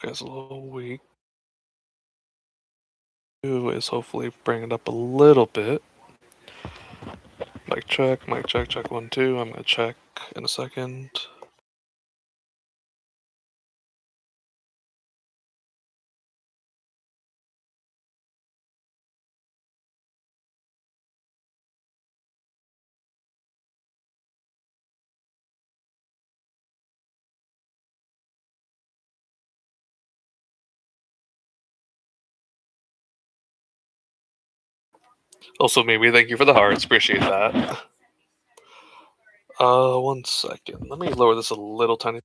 Okay, it's a little weak. Do is hopefully bring it up a little bit. Mic check, check 1, 2. I'm gonna check in a second. Also, maybe thank you for the hearts. Appreciate that. 1 second. Let me lower this a little tiny,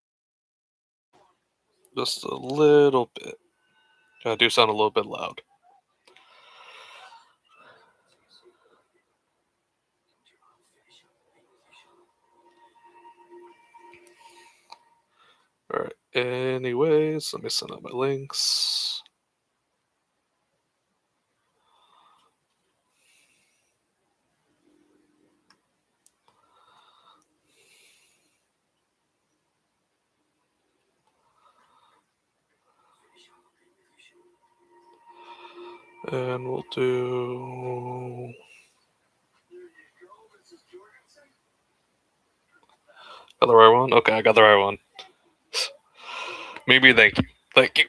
just a little bit. I do sound a little bit loud. All right. Anyways, let me send out my links. And we'll do. Got the right one? Okay, I got the right one. Maybe thank you. Thank you.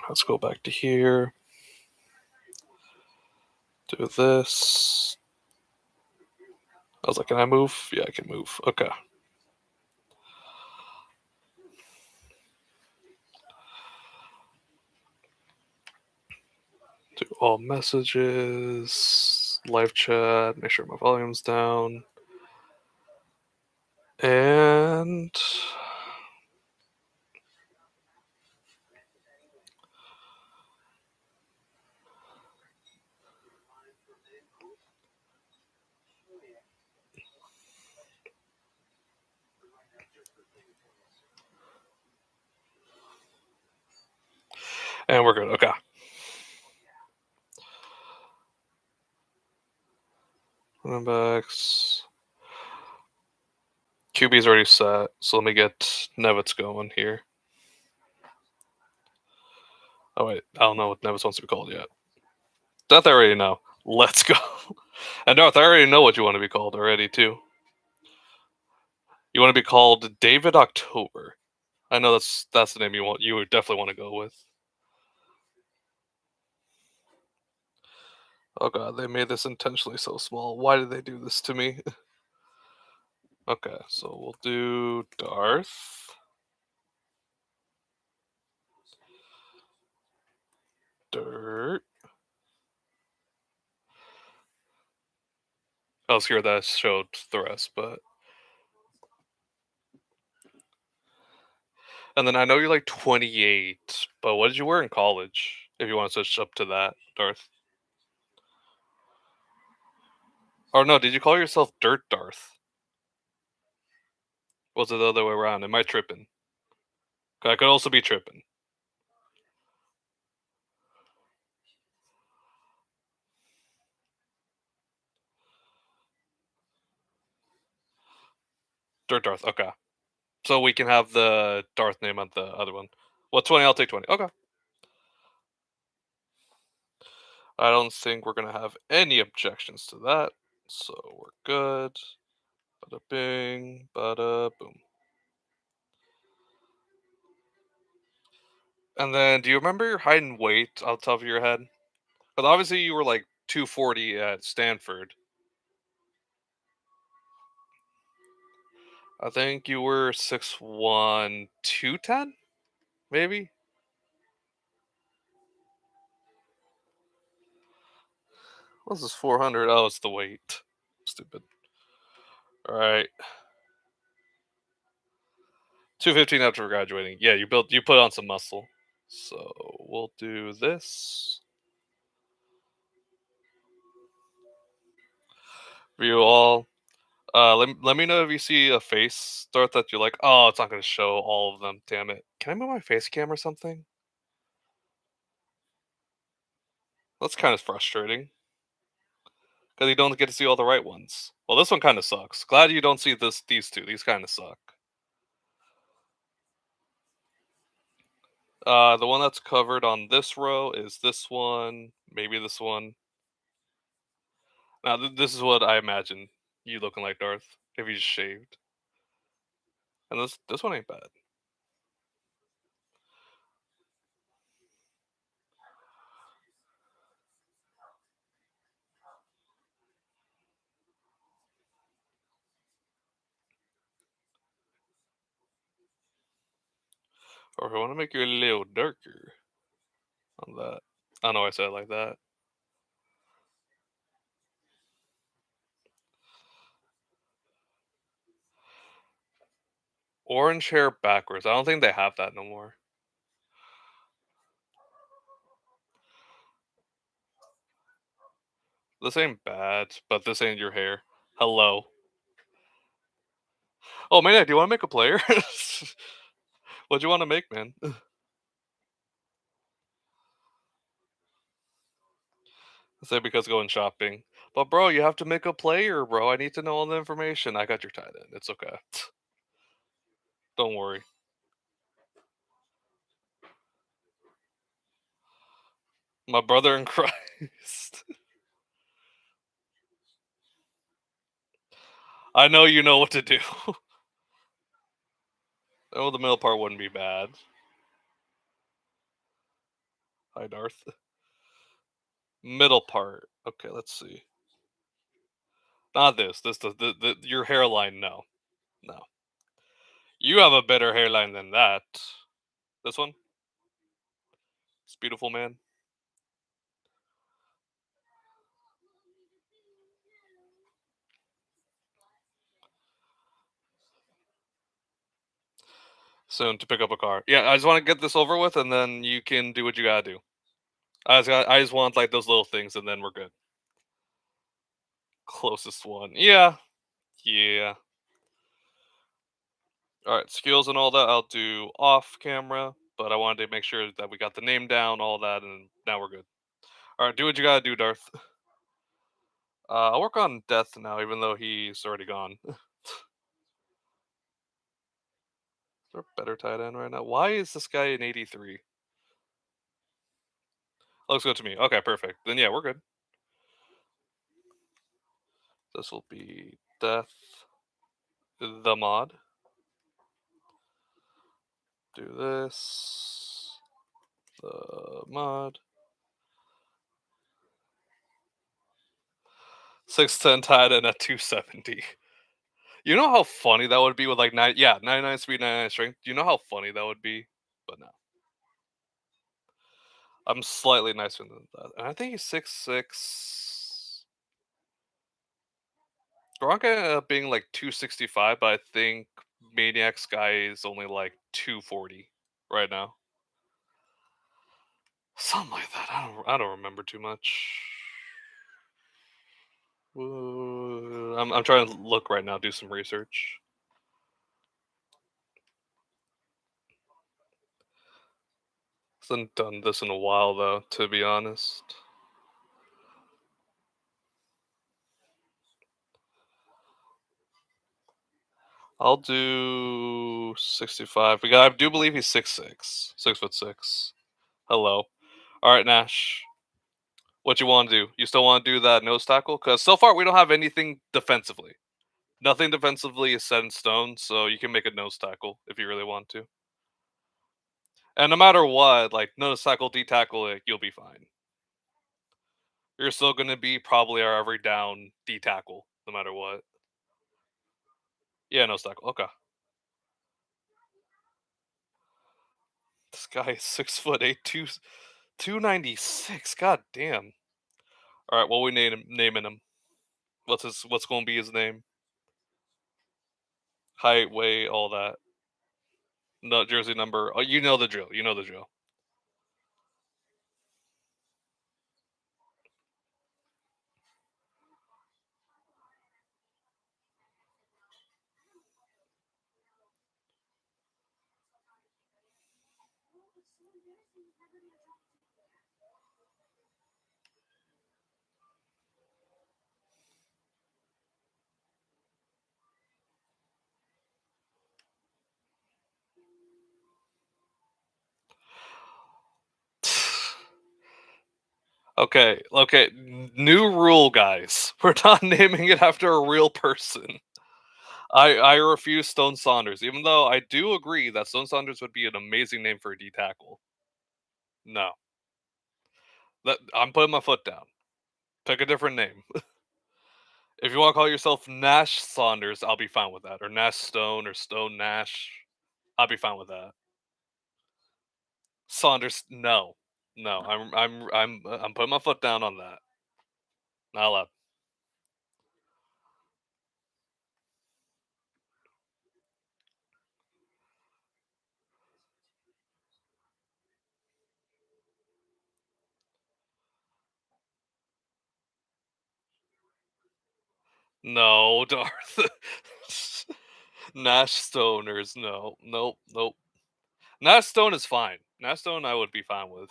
Let's go back to here. Do this. I was like, can I move? Yeah, I can move. Okay. Do all messages, live chat, make sure my volume's down. And we're good. Okay. Running backs. QB's already set, so let me get Nevitz going here. Oh wait, I don't know what Nevitz wants to be called yet. That I already know. Let's go. And Darth, I already know what you want to be called already too. You want to be called David October. I know that's the name you want. You would definitely want to go with. Oh god, they made this intentionally so small. Why did they do this to me? Okay, so we'll do Darth. Dirt. I was here that showed the rest, but. And then I know you're like 28, but what did you wear in college? If you want to switch up to that, Darth. Or no, did you call yourself Dirt Darth? Was it the other way around? Am I tripping? I could also be tripping. Dirt Darth, okay. So we can have the Darth name on the other one. Well, 20, I'll take 20. Okay. I don't think we're going to have any objections to that. So we're good. Bada bing, bada boom. And then, do you remember your height and weight off the top of your head? Because obviously you were like 240 at Stanford. I think you were 6'1", 210, maybe? What's this 400? Oh, it's the weight. Stupid. All right. 215 after graduating. Yeah, you put on some muscle. So we'll do this. View all. Let me know if you see a face start that you're like, oh, it's not going to show all of them. Damn it. Can I move my face cam or something? That's kind of frustrating. Because you don't get to see all the right ones. Well, this one kind of sucks. Glad you don't see these two. These kind of suck. The one that's covered on this row is this one, maybe this one. Now, this is what I imagine you looking like, Darth, if you just shaved. And this one ain't bad. Or if I want to make you a little darker on that. I know I said it like that. Orange hair backwards. I don't think they have that no more. This ain't bad, but this ain't your hair. Hello. Oh man, do you want to make a player? What do you want to make, man? Say because going shopping. But bro, you have to make a player, bro. I need to know all the information. I got your tight end. It's okay. Don't worry. My brother in Christ. I know you know what to do. Oh, the middle part wouldn't be bad. Hi, Darth. Middle part. Okay, let's see. Not this. This the your hairline. No, no. You have a better hairline than that. This one. It's beautiful, man. Soon to pick up a car. Yeah, I just want to get this over with, and then you can do what you gotta do. I just want like those little things, and then we're good. Closest one. Yeah, yeah. All right, skills and all that I'll do off camera, but I wanted to make sure that we got the name down, all that, and now we're good. All right, do what you gotta do, Darth. I'll work on Death now, even though he's already gone. Is there a better tight end right now? Why is this guy in 83? Looks good to me. Okay, perfect. Then yeah, we're good. This will be Death, the mod. Do this, the mod. 6'10" tight end at 270. You know how funny that would be with like 99 speed, 99 strength. Do you know how funny that would be? But no, I'm slightly nicer than that, and I think he's 6'6". Gronk ended up being like 265, but I think Maniac's guy is only like 240 right now. Something like that. I don't remember too much. I'm trying to look right now, do some research. Hasn't done this in a while though, to be honest. I'll do 65. I do believe he's 6'6", 6'6". Hello. All right, Nash. What you want to do? You still want to do that nose tackle? Because so far we don't have anything defensively. Nothing defensively is set in stone, so you can make a nose tackle if you really want to. And no matter what, like nose tackle, D tackle, like, you'll be fine. You're still going to be probably our every down D tackle, no matter what. Yeah, nose tackle. Okay. This guy is 6'8", 296. God damn. All right, what we naming him? What's going to be his name? Height, weight, all that. No jersey number. Oh, you know the drill. You know the drill. Okay, okay. New rule, guys. We're not naming it after a real person. I refuse Stone Saunders, even though I do agree that Stone Saunders would be an amazing name for a D tackle. No, I'm putting my foot down. Pick a different name. If you want to call yourself Nash Saunders, I'll be fine with that. Or Nash Stone or Stone Nash, I'll be fine with that. Saunders, no, no. I'm putting my foot down on that. Not allowed. No, Darth. Nash Stoners, no, nope, nope. Nash Stone is fine. Nash Stone, I would be fine with.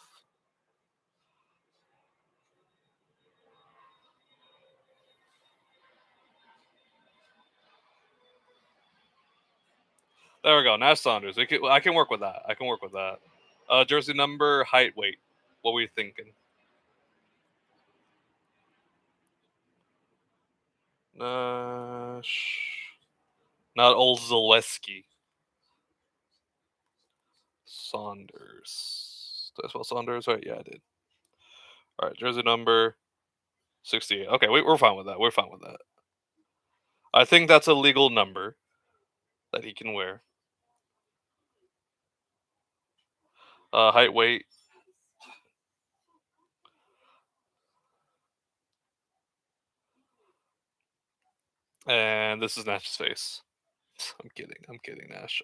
There we go. Nash Saunders. I can work with that. I can work with that. Jersey number, height, weight. What were you thinking? Nash. Not old Zaleski. Saunders. Did I spell Saunders right? Yeah, I did. All right. Jersey number 68. Okay, we're fine with that. We're fine with that. I think that's a legal number that he can wear. Height, weight, and this is Nash's face. I'm kidding. I'm kidding, Nash.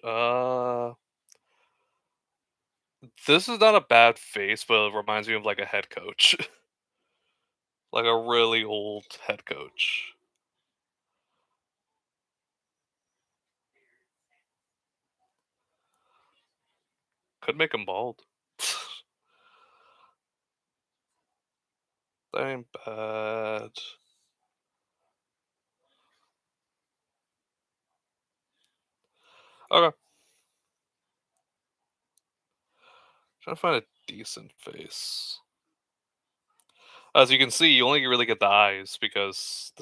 This is not a bad face, but it reminds me of like a head coach, like a really old head coach. Could make him bald. That ain't bad. Okay, trying to find a decent face. As you can see, you only really get the eyes because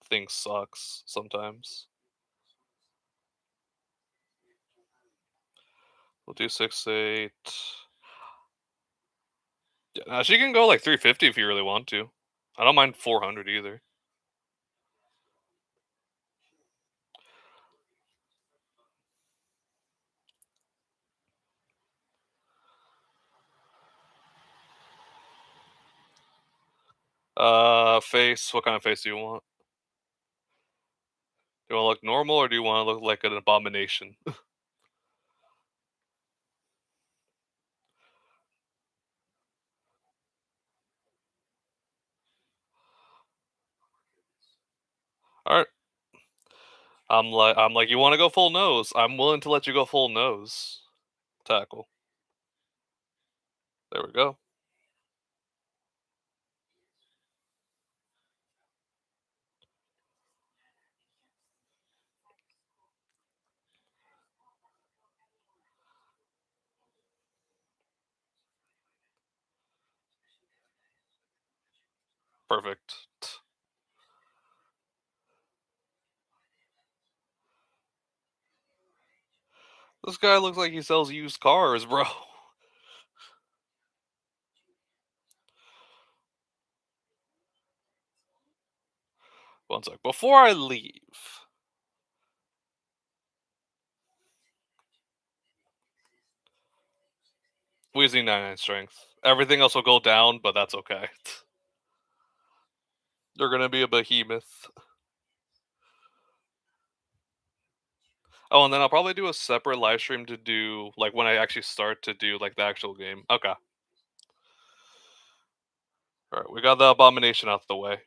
thing sucks sometimes. We'll do 6'8". Yeah, now she can go like 350 if you really want to. I don't mind 400 either. Face. What kind of face do you want? Do you want to look normal or do you want to look like an abomination? All right. I'm like, you want to go full nose? I'm willing to let you go full nose tackle. There we go. Perfect. This guy looks like he sells used cars, bro. One sec. Before I leave, Wheezy 99 strength. Everything else will go down, but that's okay. They're gonna be a behemoth. Oh, and then I'll probably do a separate live stream to do like when I actually start to do like the actual game. Okay. All right, we got the abomination out the way.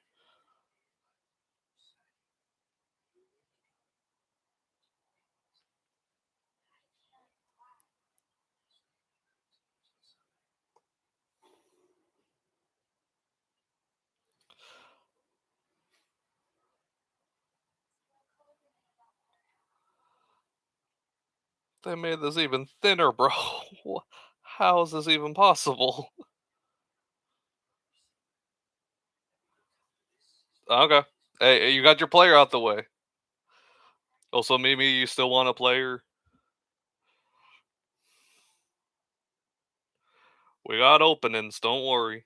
They made this even thinner, bro. How is this even possible? Okay. Hey, you got your player out the way. Also, Mimi, you still want a player? We got openings, don't worry.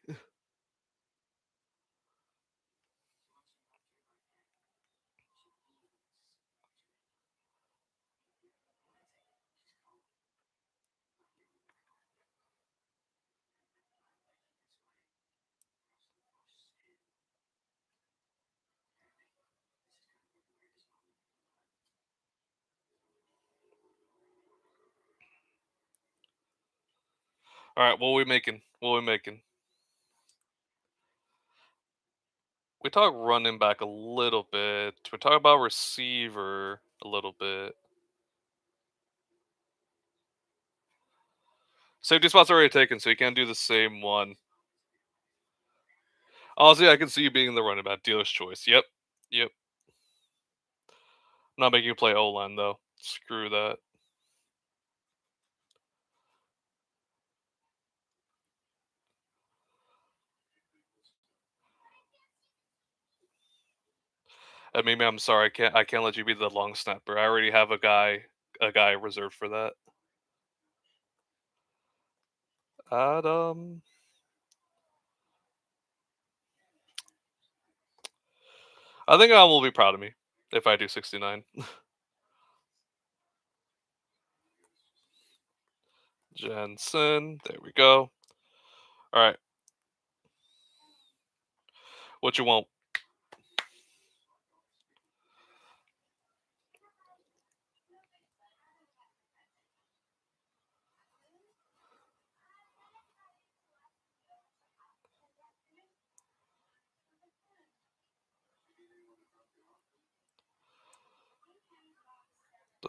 Alright, what we making? What we making? We talk running back a little bit. We talk about receiver a little bit. Safety spot's already taken, so you can't do the same one. Honestly, I can see you being the running back. Dealer's choice. Yep. Yep. Not making you play O-line, though. Screw that. I mean, I'm sorry. I can't let you be the long snapper. I already have a guy reserved for that. Adam. I think Adam will be proud of me if I do 69. Jensen. There we go. All right. What you want?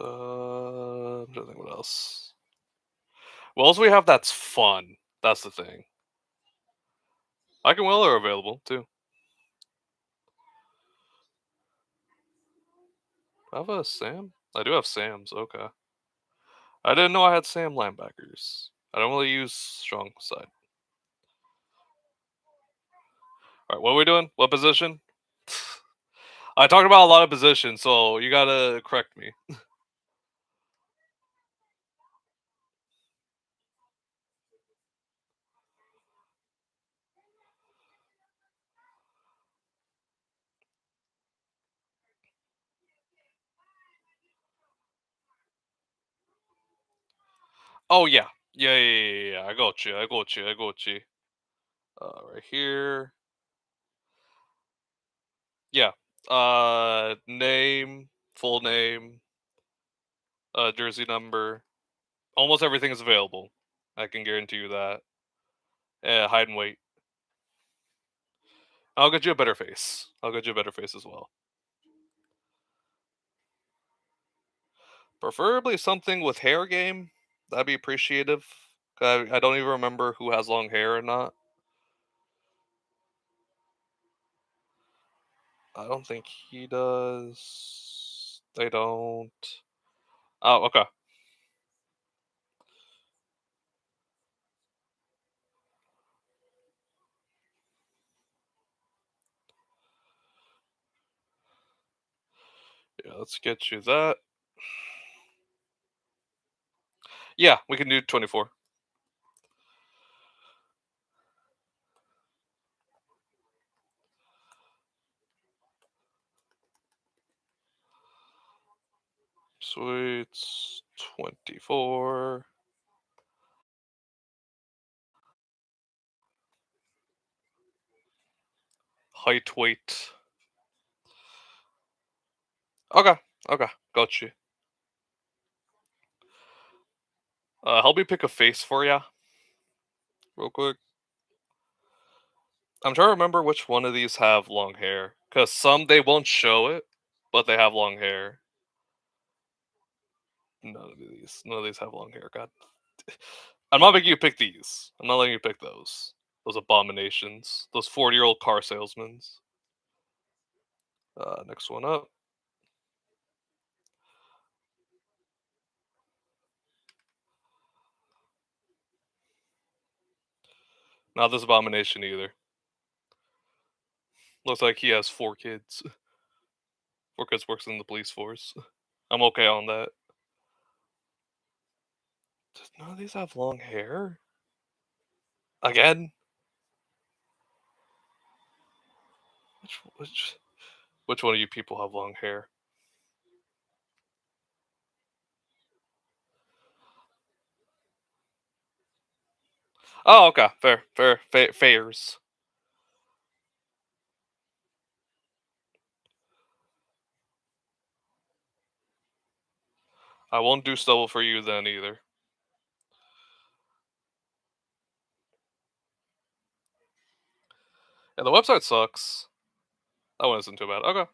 I'm trying to think what else. What else we have that's fun? That's the thing. Mike and Will are available too. I have a Sam. I do have Sam's. Okay. I didn't know I had Sam linebackers. I don't really use strong side. All right, what are we doing? What position? I talked about a lot of positions, so you gotta correct me. Oh yeah, yeah. I got you. I got you. I got you. Right here. Yeah. Name, full name, jersey number. Almost everything is available. I can guarantee you that. Height and weight. I'll get you a better face. I'll get you a better face as well. Preferably something with hair game. That'd be appreciative. I don't even remember who has long hair or not. I don't think he does. They don't. Oh, okay. Yeah, let's get you that. Yeah, we can do 24. Sweet. 24. Height, weight. Okay. Okay. Got you. Help me pick a face for ya, real quick. I'm trying to remember which one of these have long hair. Because some they won't show it, but they have long hair. None of these have long hair. God. I'm not making you pick these. I'm not letting you pick those. Those abominations. Those 40-year-old car salesmen. Next one up. Not this abomination either. Looks like he has 4 kids. 4 kids works in the police force. I'm okay on that. Does none of these have long hair? Again? Which which which one of you people have long hair? Oh, okay. Fairs. I won't do stubble for you then either. Yeah, the website sucks. That one isn't too bad. Okay.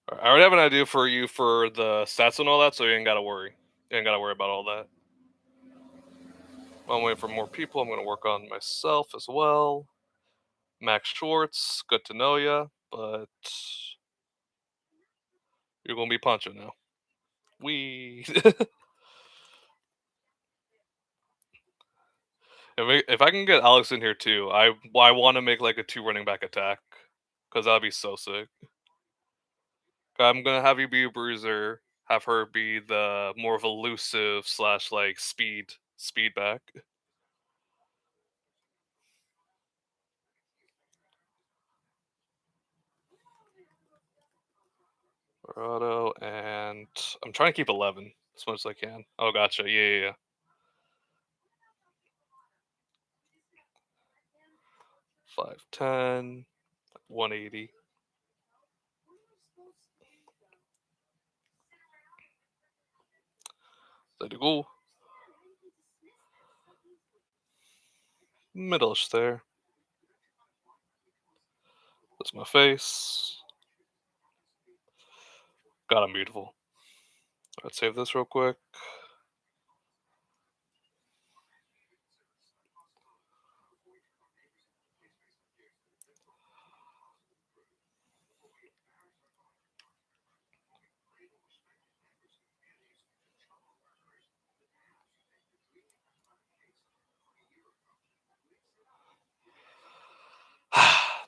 I already have an idea for you for the stats and all that, so you ain't gotta worry. You ain't gotta worry about all that. I'm waiting for more people. I'm gonna work on myself as well. Max Schwartz, good to know ya, but you're gonna be punching now. We. If I can get Alex in here too, I want to make like a 2 running back attack because that'd be so sick. I'm gonna have you be a bruiser, have her be the more of elusive slash like speed back. Auto and I'm trying to keep 11 as much as I can. Oh, gotcha. Yeah. 5'10", 180. There you go. Middle-ish there. That's my face. God, I'm beautiful. Let's save this real quick.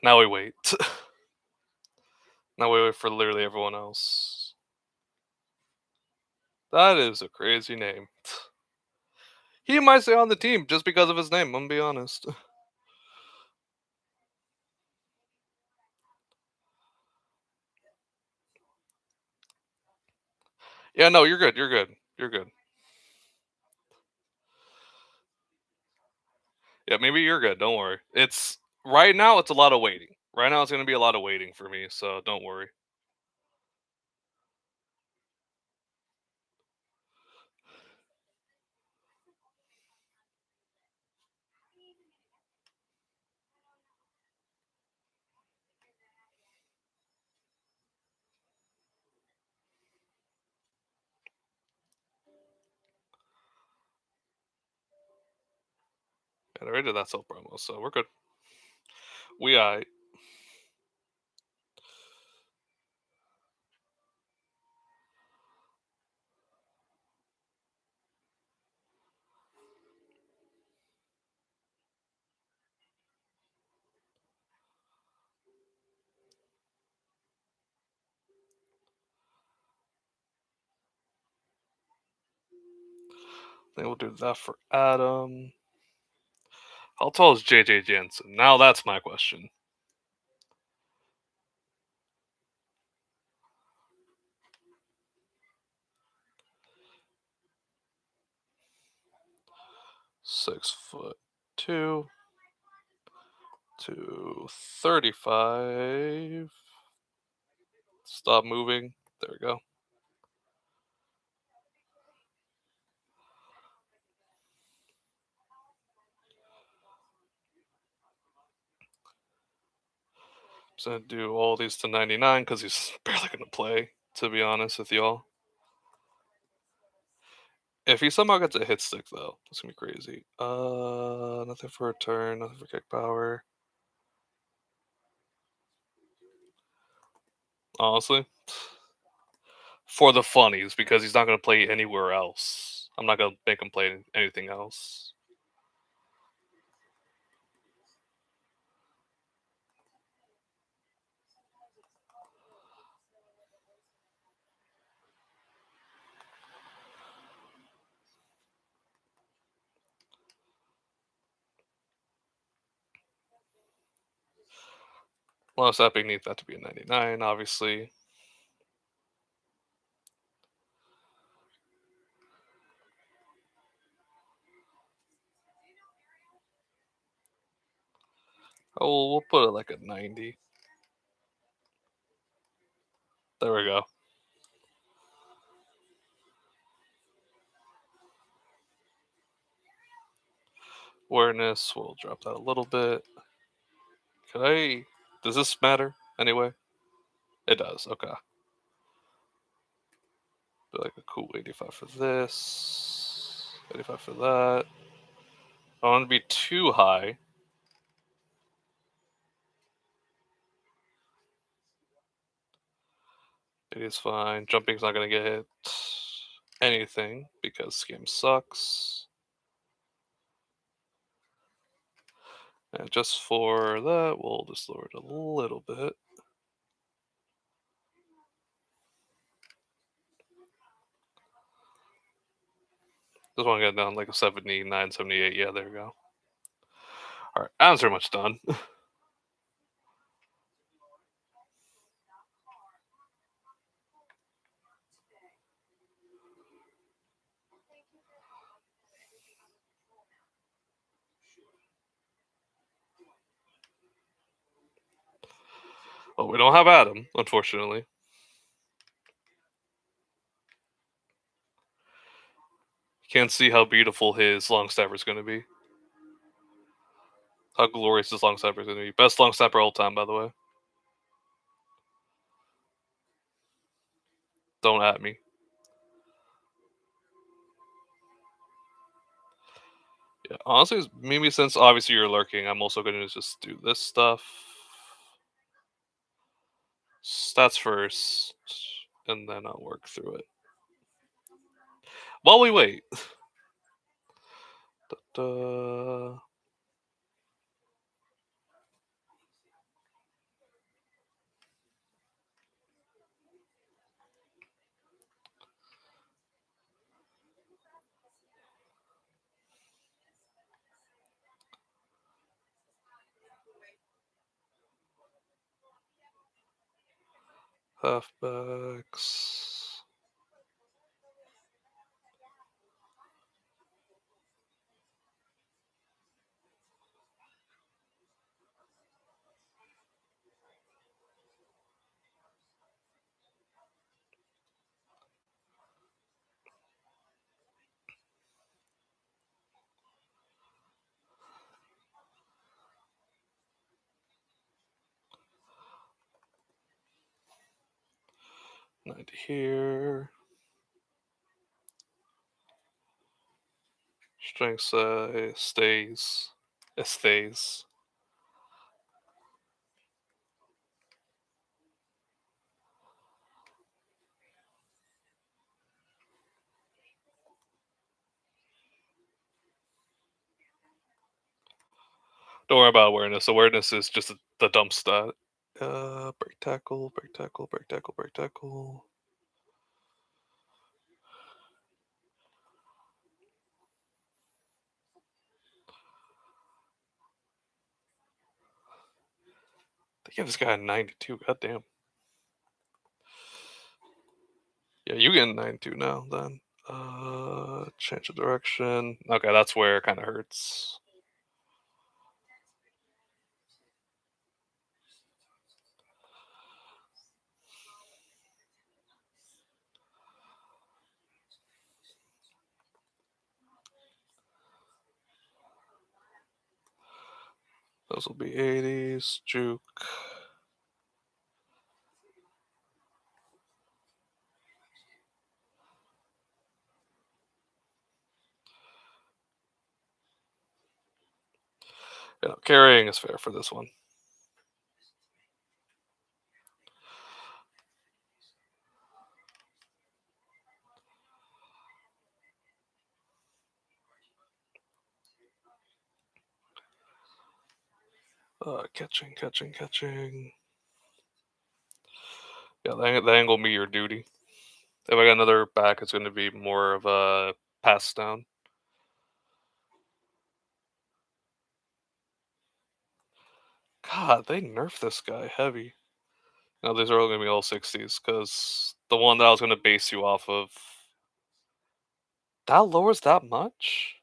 Now we wait. Now we wait for literally everyone else. That is a crazy name. He might stay on the team just because of his name, I'm gonna be honest. Yeah, no, you're good. You're good. You're good. Yeah, maybe you're good. Don't worry. It's right now. It's a lot of waiting. Right now, it's gonna be a lot of waiting for me. So don't worry. And I already did that self promo, so we're good. I think we'll do that for Adam. How tall is JJ Jensen? Now that's my question. 6'2" to 35. Stop moving. There we go. Just gonna do all these to 99 because he's barely gonna play. To be honest with y'all, if he somehow gets a hit stick though, that's gonna be crazy. Nothing for return, nothing for kick power. Honestly, for the funnies because he's not going to play anywhere else. I'm not going to make him play anything else. Last Epic needs that to be a 99, obviously. Oh, we'll put it like a 90. There we go. Awareness, we'll drop that a little bit. Could I... Does this matter anyway? It does, okay. Do like a cool 85 for this. 85 for that. I don't want to be too high. It is fine. Jumping's not going to get hit anything because this game sucks. And just for that, we'll just lower it a little bit. Just want to get down like a 79, 78. Yeah, there we go. All right, I'm pretty much done. Well, we don't have Adam, unfortunately. Can't see how beautiful his long snapper is going to be. How glorious his long snapper is going to be. Best long snapper all time, by the way. Don't at me. Yeah, honestly, maybe since obviously you're lurking, I'm also going to just do this stuff. Stats first, and then I'll work through it. While we wait. Da-da. Halfbacks. Ninety here. Strength stays. It stays. Don't worry about awareness. Awareness is just the dump stat. Break tackle, break tackle, break tackle, break tackle. They give this guy a 92. God damn. Yeah, you get a 92 now, then. Change of direction. Okay, that's where it kind of hurts. Those will be 80s. Juke. Yeah, carrying is fair for this one. Catching. Yeah, the angle be your duty. If I got another back, it's going to be more of a pass down. God, they nerfed this guy heavy. No, these are all going to be all 60s because the one that I was going to base you off of. That lowers that much?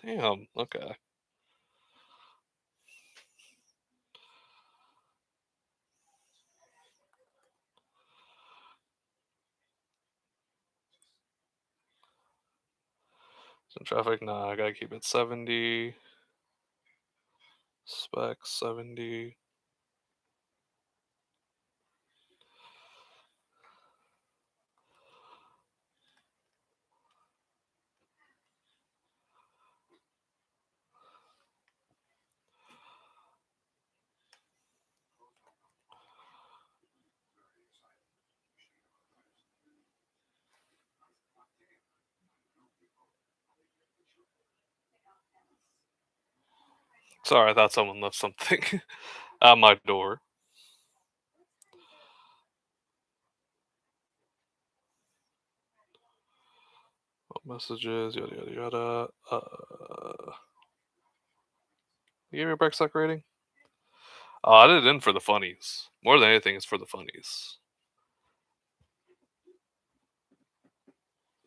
Damn, okay. Some traffic, nah, I gotta keep it 70. Spec 70. Sorry, I thought someone left something at my door. Messages, yada yada yada. You gave me a break suck rating? I did it in for the funnies. More than anything, it's for the funnies.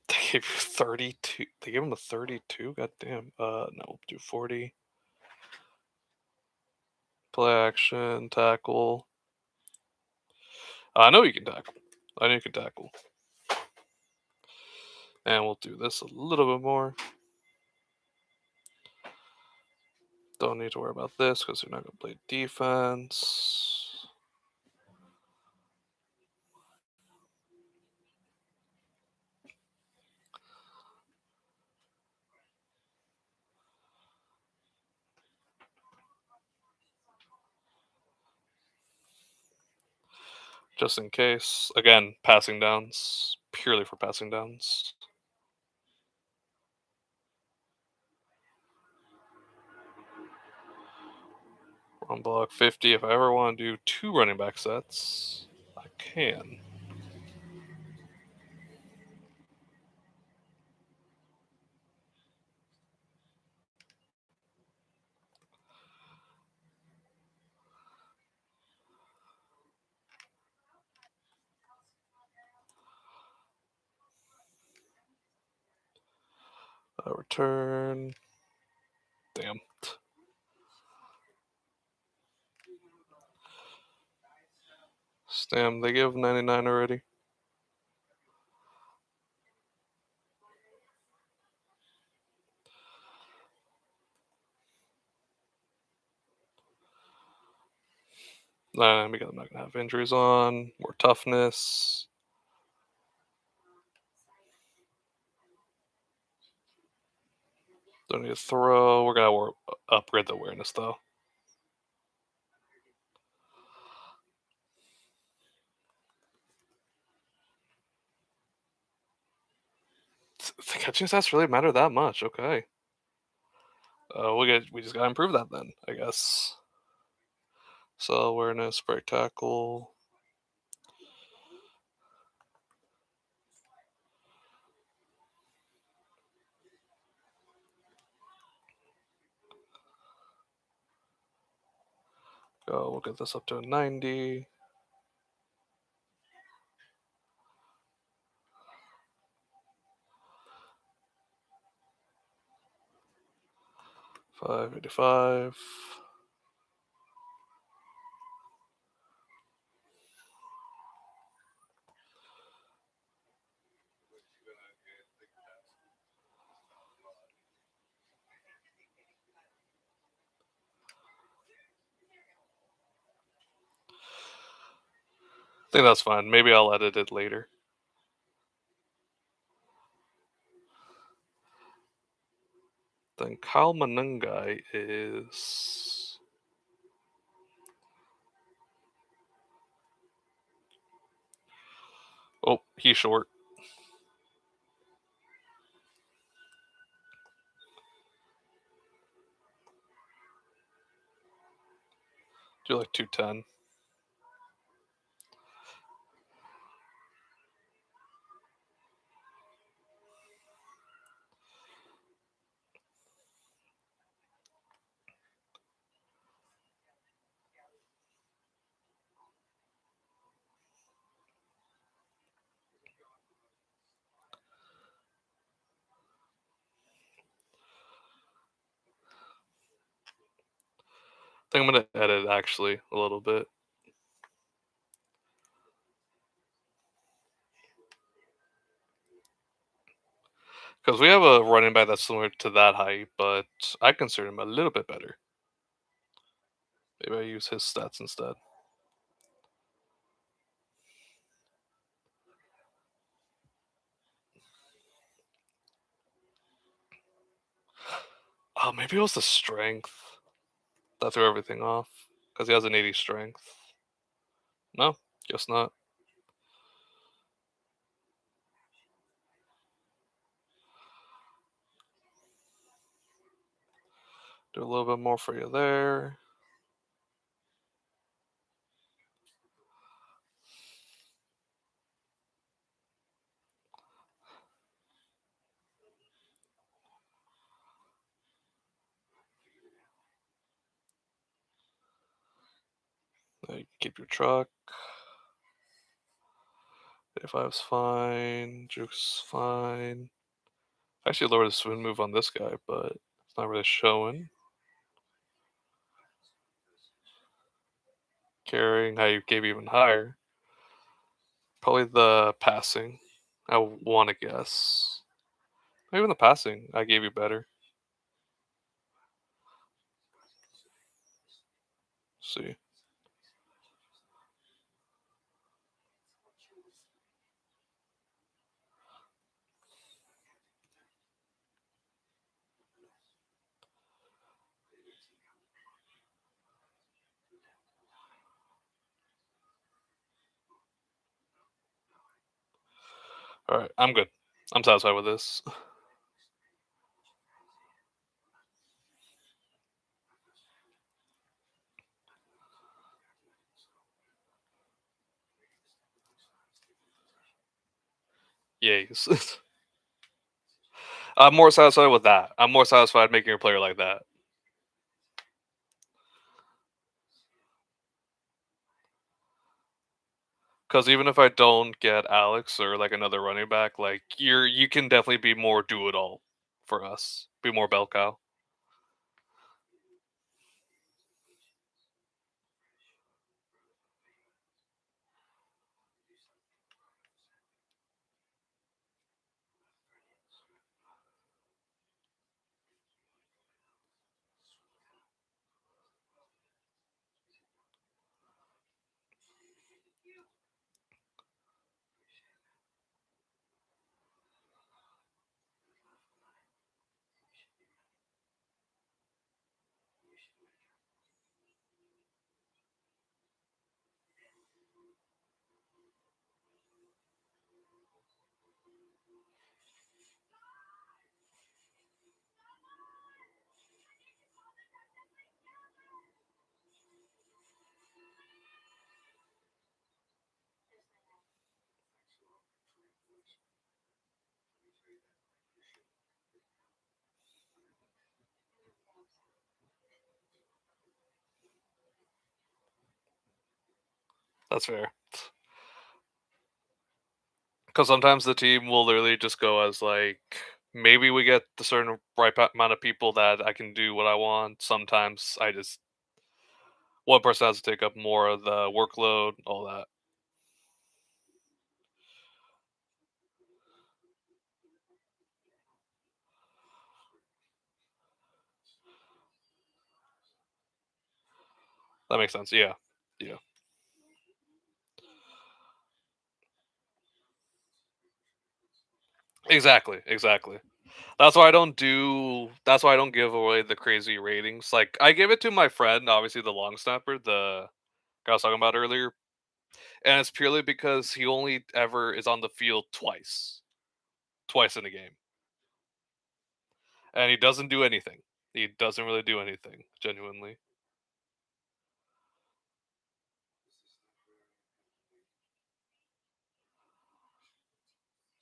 They gave you 32. They gave him a 32? God damn. No, do 40. Play action, tackle. I know you can tackle. I know you can tackle. And we'll do this a little bit more. Don't need to worry about this because you're not going to play defense. Just in case. Again, passing downs. Purely for passing downs. Run block 50. If I ever want to do 2 running back sets, I can. Return. Damn. Damn, they give 99 already. Nah, because I'm not gonna have injuries on. More toughness. Don't need to throw. We're gonna upgrade the awareness though. The catching stats really matter that much. Okay. We just gotta improve that then, I guess. So awareness, break tackle. We'll get this up to a 90. $585. I think that's fine. Maybe I'll edit it later. Then Kyle Manungai is. Oh, he's short. Do like 210. I think I'm gonna edit actually a little bit because we have a running back that's similar to that height, but I consider him a little bit better. Maybe I use his stats instead. Oh, maybe it was the strength that threw everything off because he has an 80 strength. No, guess not. Do a little bit more for you there. There you keep your truck. 85's fine. Juke's fine. Actually, lower the swing move on this guy, but it's not really showing. Carrying, how you gave even higher. Probably the passing. I want to guess. Maybe the passing I gave you better. See. All right, I'm good. I'm satisfied with this. Yays. I'm more satisfied with that. I'm more satisfied making a player like that. Because even if I don't get Alex or like another running back, like you can definitely be more do it all for us. Be more bell cow. That's fair. Because sometimes the team will literally just go as like maybe we get the certain amount of people that I can do what I want. Sometimes I just one person has to take up more of the workload, all that. That makes sense. Yeah. Yeah. Exactly. Exactly. That's why I don't give away the crazy ratings. Like I give it to my friend, obviously the long snapper, the guy I was talking about earlier, and it's purely because he only ever is on the field twice. Twice in a game. And he doesn't do anything. He doesn't really do anything, genuinely.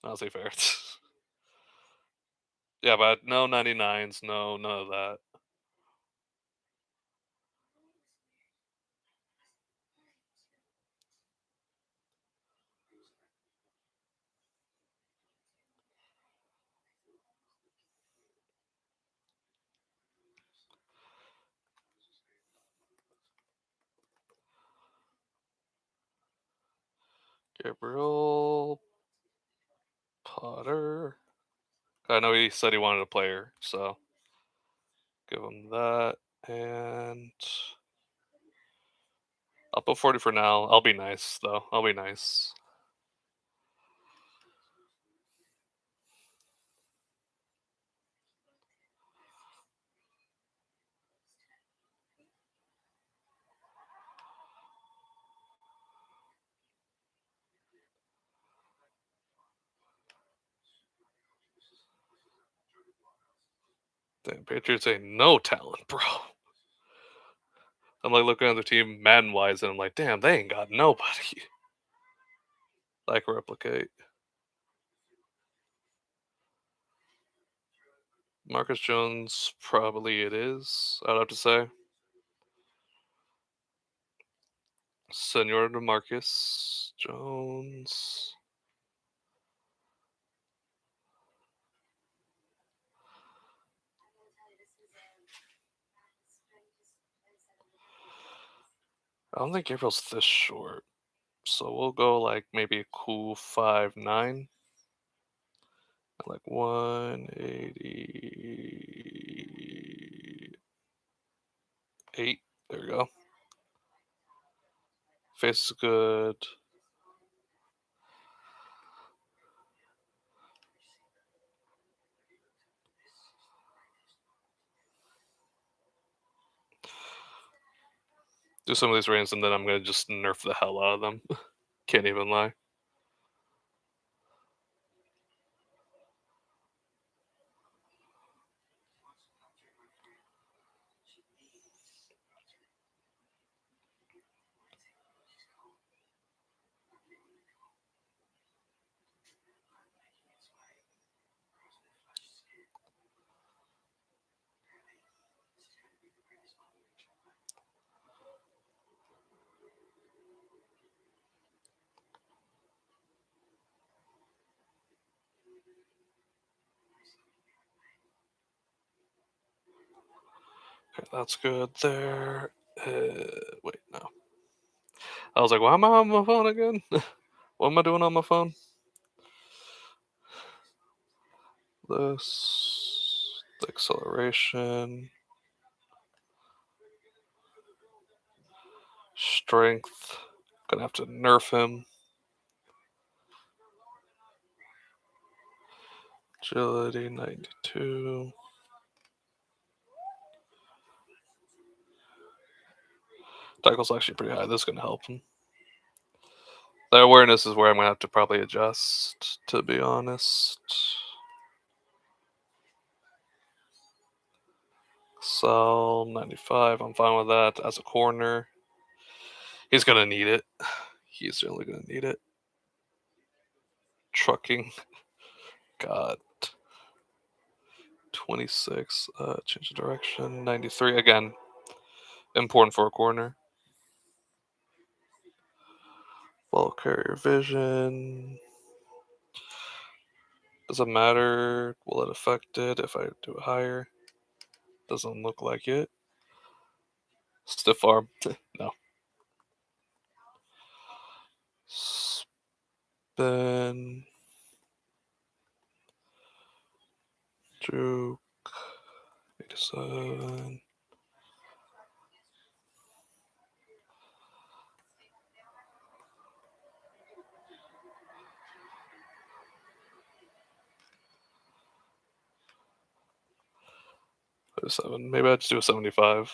Honestly, fair. Yeah, but no 99s, no none of that. Gabriel Potter. I know he said he wanted a player, so give him that. And I'll put 40 for now. I'll be nice, though. I'll be nice. Damn, Patriots ain't no talent, bro. I'm like looking at the team Madden wise, and I'm like, damn, they ain't got nobody. Like replicate. Marcus Jones, probably it is. I'd have to say. Senor DeMarcus Jones. I don't think Gabriel's this short. So we'll go like maybe a cool 5'9", like 188. There we go. Face is good. Do some of these ratings and then I'm gonna just nerf the hell out of them. Can't even lie. Okay, that's good there. Wait, no. I was like, why am I on my phone again? What am I doing on my phone? This, the acceleration, strength. Gonna have to nerf him. Agility 92. Tackle's actually pretty high. This is gonna help him. The awareness is where I'm gonna have to probably adjust, to be honest. Sell 95. I'm fine with that as a corner. He's gonna need it. He's certainly gonna need it. Trucking. God. 26. Change of direction. 93. Again, important for a corner. Ball carrier vision. Doesn't matter. Will it affect it if I do it higher? Doesn't look like it. Stiff arm. No. Spin. Juke. 87. Seven. Maybe I just do a 75.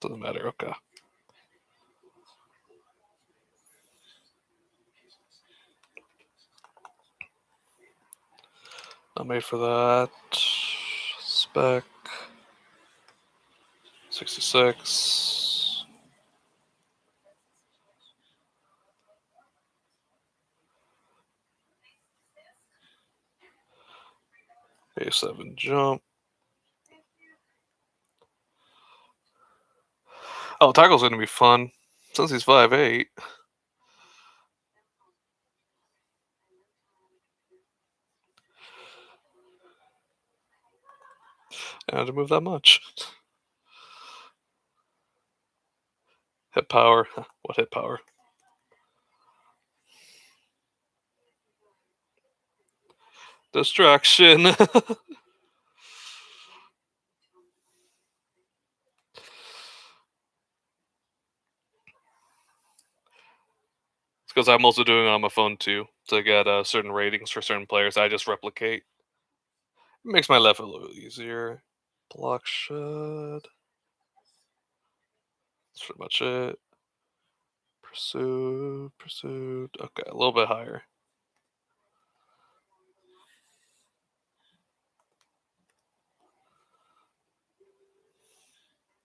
Doesn't matter. Okay. I'm made for that. Spec. 66. A7 jump. Oh, tackle's gonna be fun since he's 5'8". I had to move that much. Hit power. What hit power? Distraction. It's because I'm also doing it on my phone too to get certain ratings for certain players. I just replicate. It makes my life a little easier. Block shed. That's pretty much it. Pursuit. Okay, a little bit higher.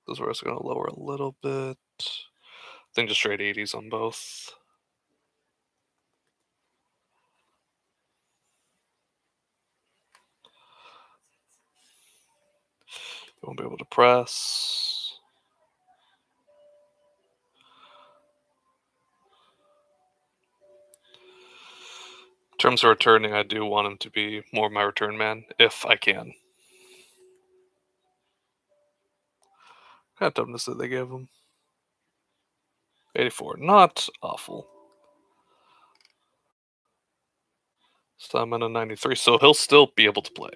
This is where it's going to lower a little bit. I think just straight 80s on both. You won't be able to press. In terms of returning, I do want him to be more my return man, if I can. What kind of toughness did they give him? 84. Not awful. Stamina 93, so he'll still be able to play.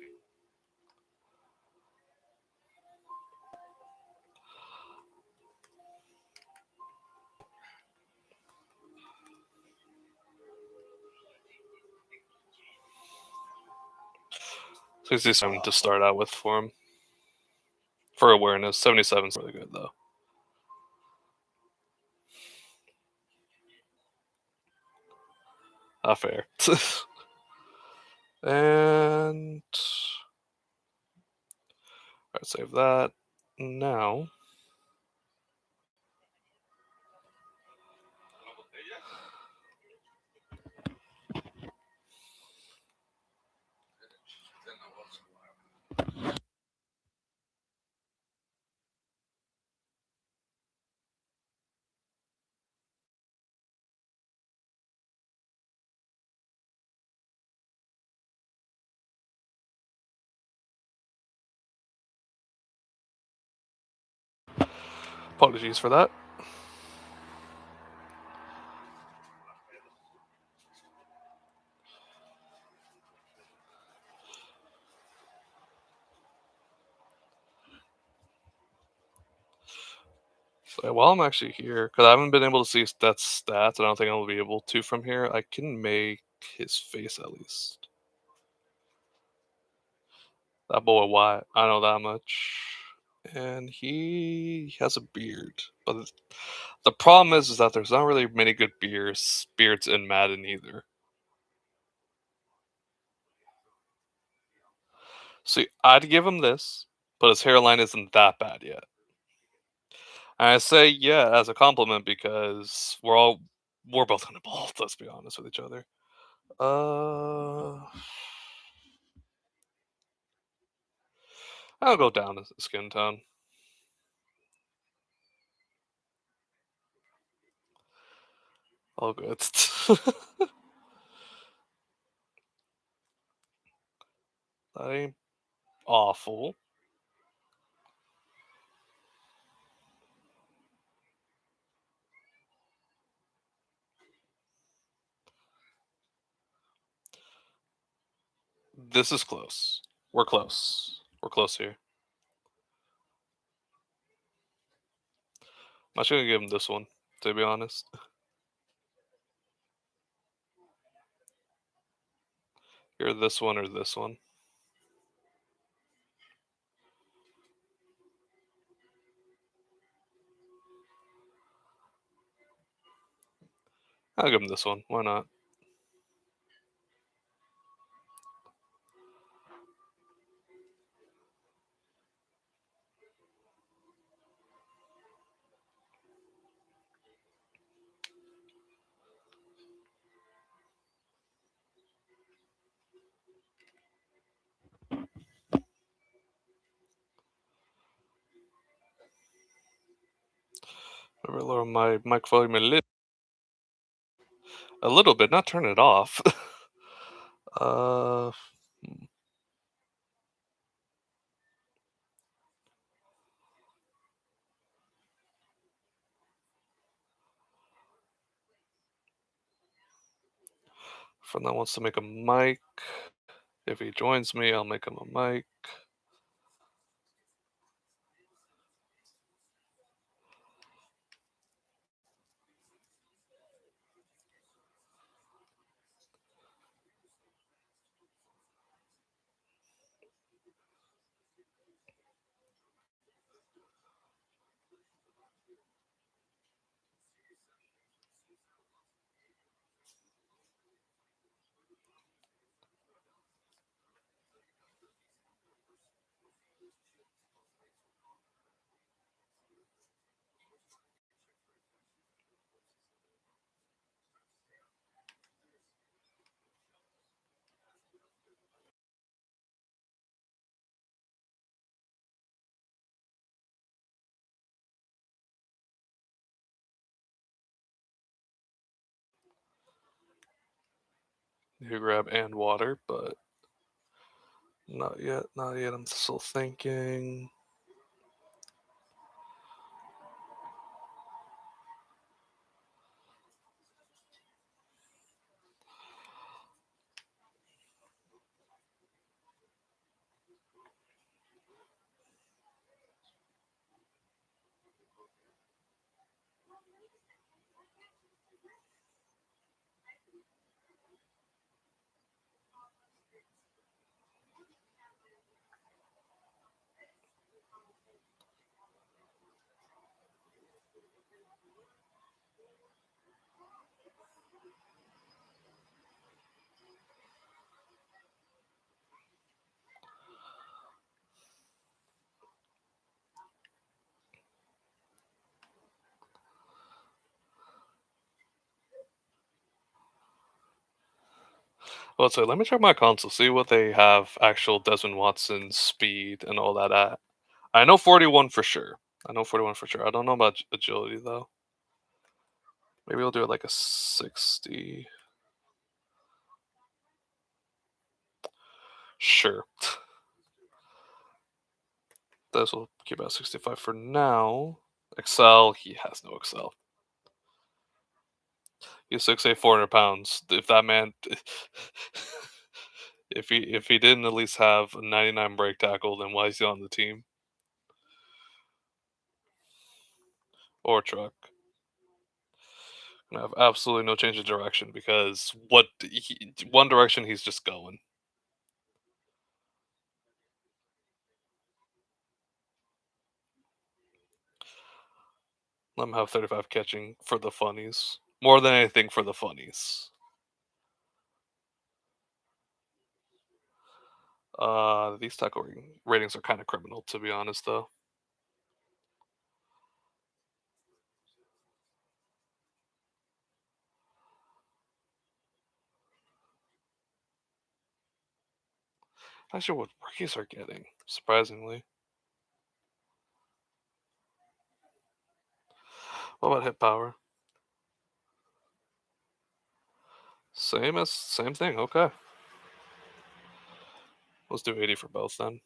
So he's something to start out with for him. For awareness, 77 is really good though. Not fair. And alright, save that. Now apologies for that. So while I'm actually here, because I haven't been able to see that stats, and I don't think I'll be able to from here, I can make his face at least. That boy white, I know that much. And he has a beard. But the problem is that there's not really many good beards in Madden either. See, I'd give him this, but his hairline isn't that bad yet. And I say yeah as a compliment because we're both gonna bald, let's be honest with each other. Uh I'll go down a skin tone. All good. That ain't awful. This is close. We're close. We're close here. I'm actually gonna give him this one, to be honest. Either this one or this one. I'll give him this one. Why not? Maybe lower my mic volume a little bit, not turn it off. uh, hmm, friend that wants to make a mic. If he joins me, I'll make him a mic. You grab and water, but not yet, not yet. I'm still thinking. Well, so let me check my console, see what they have actual Desmond Watson speed and all that at. I know 41 for sure. I know 41 for sure. I don't know about agility though. Maybe we'll do it like a 60. Sure. This will keep at 65 for now. Excel, he has no Excel. He's 6'8", 400 pounds. If that man, if he didn't at least have a 99 break tackle, then why is he on the team? Or truck? I have absolutely no change of direction because one direction he's just going. Let him have 35 catching for the funnies. More than anything for the funnies. These tackle ratings are kind of criminal, to be honest, though. Actually, what rookies are getting, surprisingly. What about hit power? Same thing. Okay, let's do 80 for both then.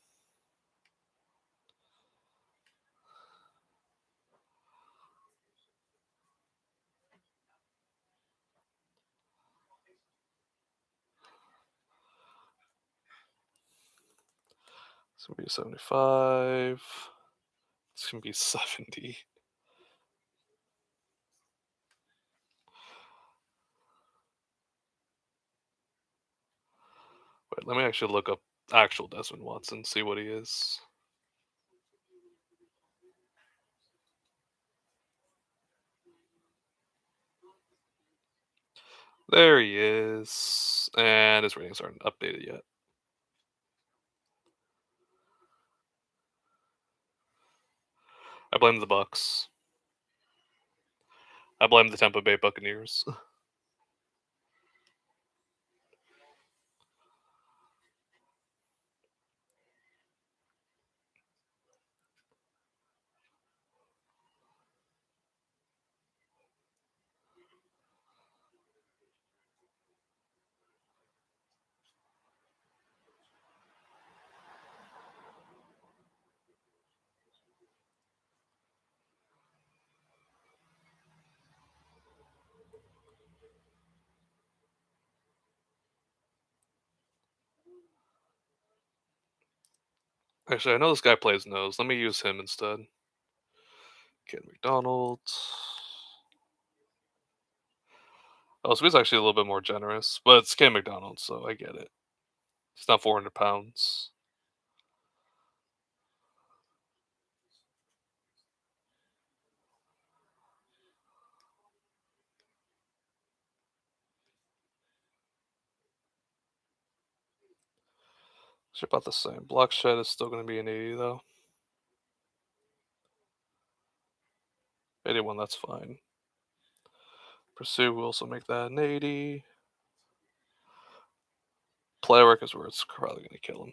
It's gonna be 75. It's gonna be 70. Wait, let me actually look up actual Desmond Watson, see what he is. There he is, and his ratings aren't updated yet. I blame the Bucks. I blame the Tampa Bay Buccaneers. Actually, I know this guy plays nose. Let me use him instead. Kid McDonald's. Oh, so he's actually a little bit more generous, but it's Ken McDonald's, so I get it. He's not 400 pounds. It's about the same. Block shed is still going to be an 80 though. 81, that's fine. Pursue will also make that an 80. Play work is where it's probably going to kill him.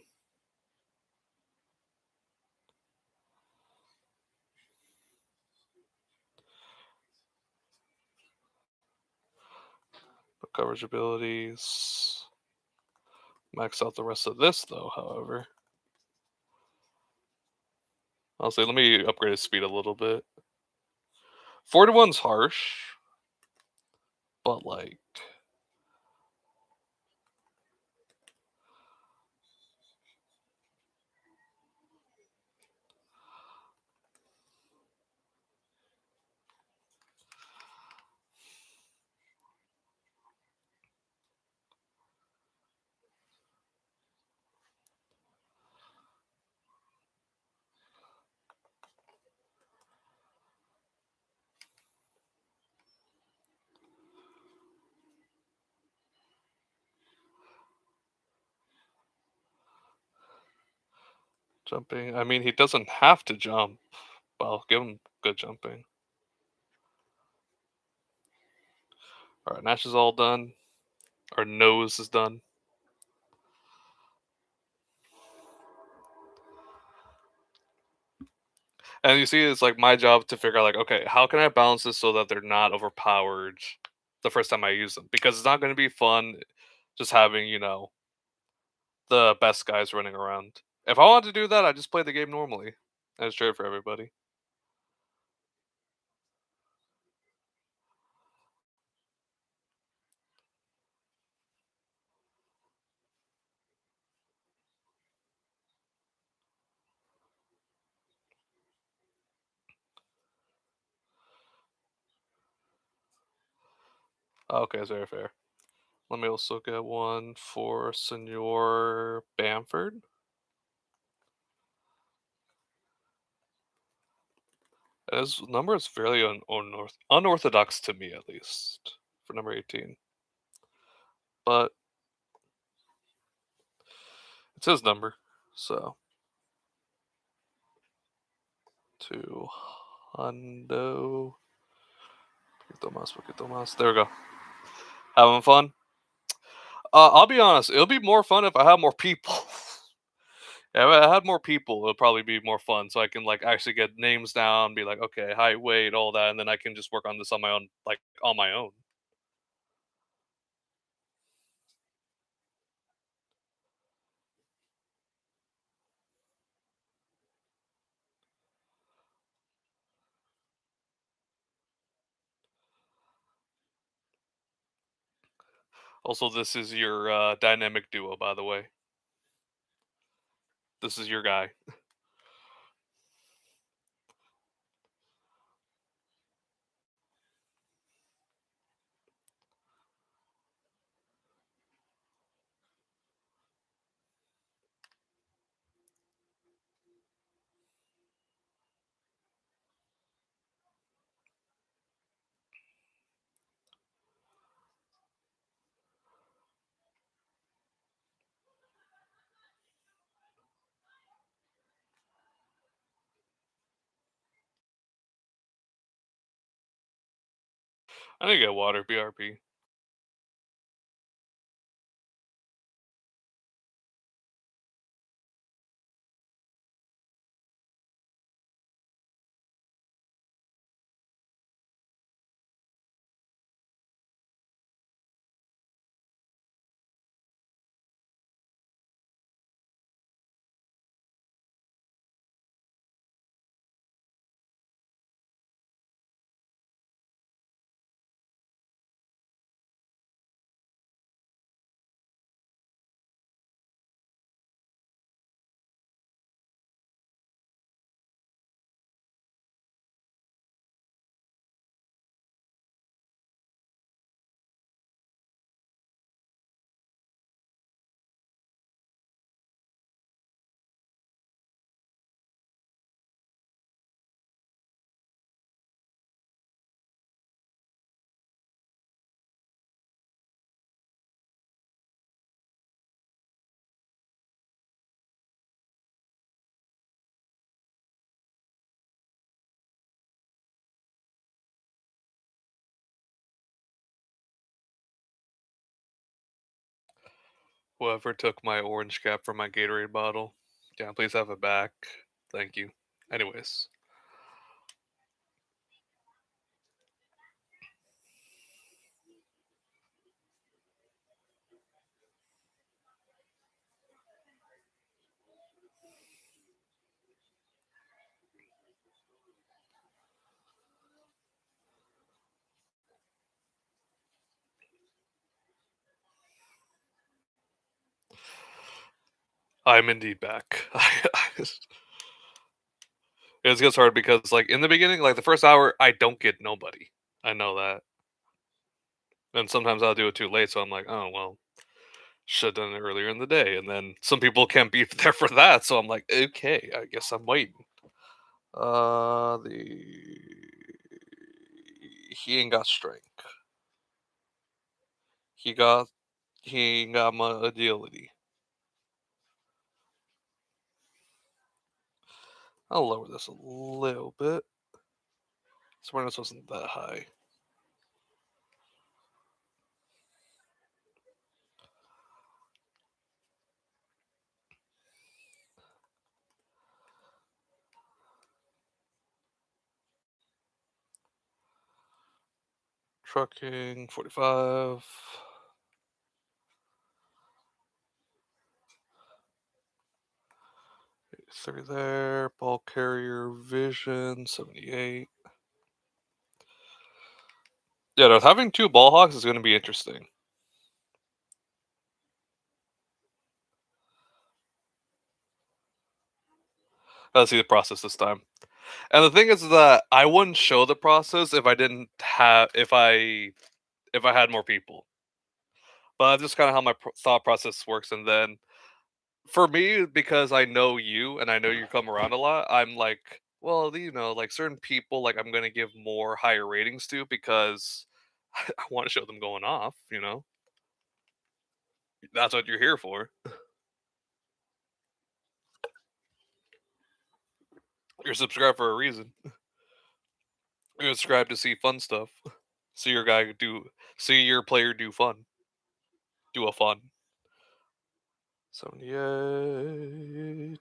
But coverage abilities. Max out the rest of this though, however. Honestly, let me upgrade his speed a little bit. 41's harsh, but like jumping. I mean, he doesn't have to jump, but I'll give him good jumping. All right, Nash is all done. Our nose is done. And you see, it's like my job to figure out, like, okay, how can I balance this so that they're not overpowered the first time I use them? Because it's not going to be fun just having, the best guys running around. If I wanted to do that, I just play the game normally. And it's straight for everybody. Okay, it's very fair. Let me also get one for Senor Bamford. His number is fairly unorthodox to me, at least, for number 18. But it's his number. So, to Hundo. Poquito más. There we go. Having fun? I'll be honest. It'll be more fun if I have more people. Yeah, if I had more people, it'll probably be more fun. So I can like actually get names down, be like, okay, height, weight, all that, and then I can just work on this on my own, like on my own. Also, this is your dynamic duo, by the way. This is your guy. I need to get water. BRP. Whoever took my orange cap from my Gatorade bottle, yeah, please have it back. Thank you. Anyways, I'm indeed back. It gets hard because, like, in the beginning, like the first hour, I don't get nobody. I know that, and sometimes I'll do it too late. So I'm like, oh well, should have done it earlier in the day. And then some people can't be there for that, so I'm like, okay, I guess I'm waiting. The he ain't got strength. He got he ain't got my agility. I'll lower this a little bit. Awareness wasn't that high. Trucking 45. Three there. Ball carrier vision 78. Yeah, no, having two ball hawks is going to be interesting. Let's see the process this time. And the thing is that I wouldn't show the process if I didn't have if I had more people. But that's just kind of how my thought process works. And then for me, because I know you and I know you come around a lot, I'm like, well, like certain people, like I'm gonna give more higher ratings to because I want to show them going off. That's what you're here for. You're subscribed for a reason. You're subscribed to see fun stuff. See your guy do. See your player do fun. Do a fun. 78.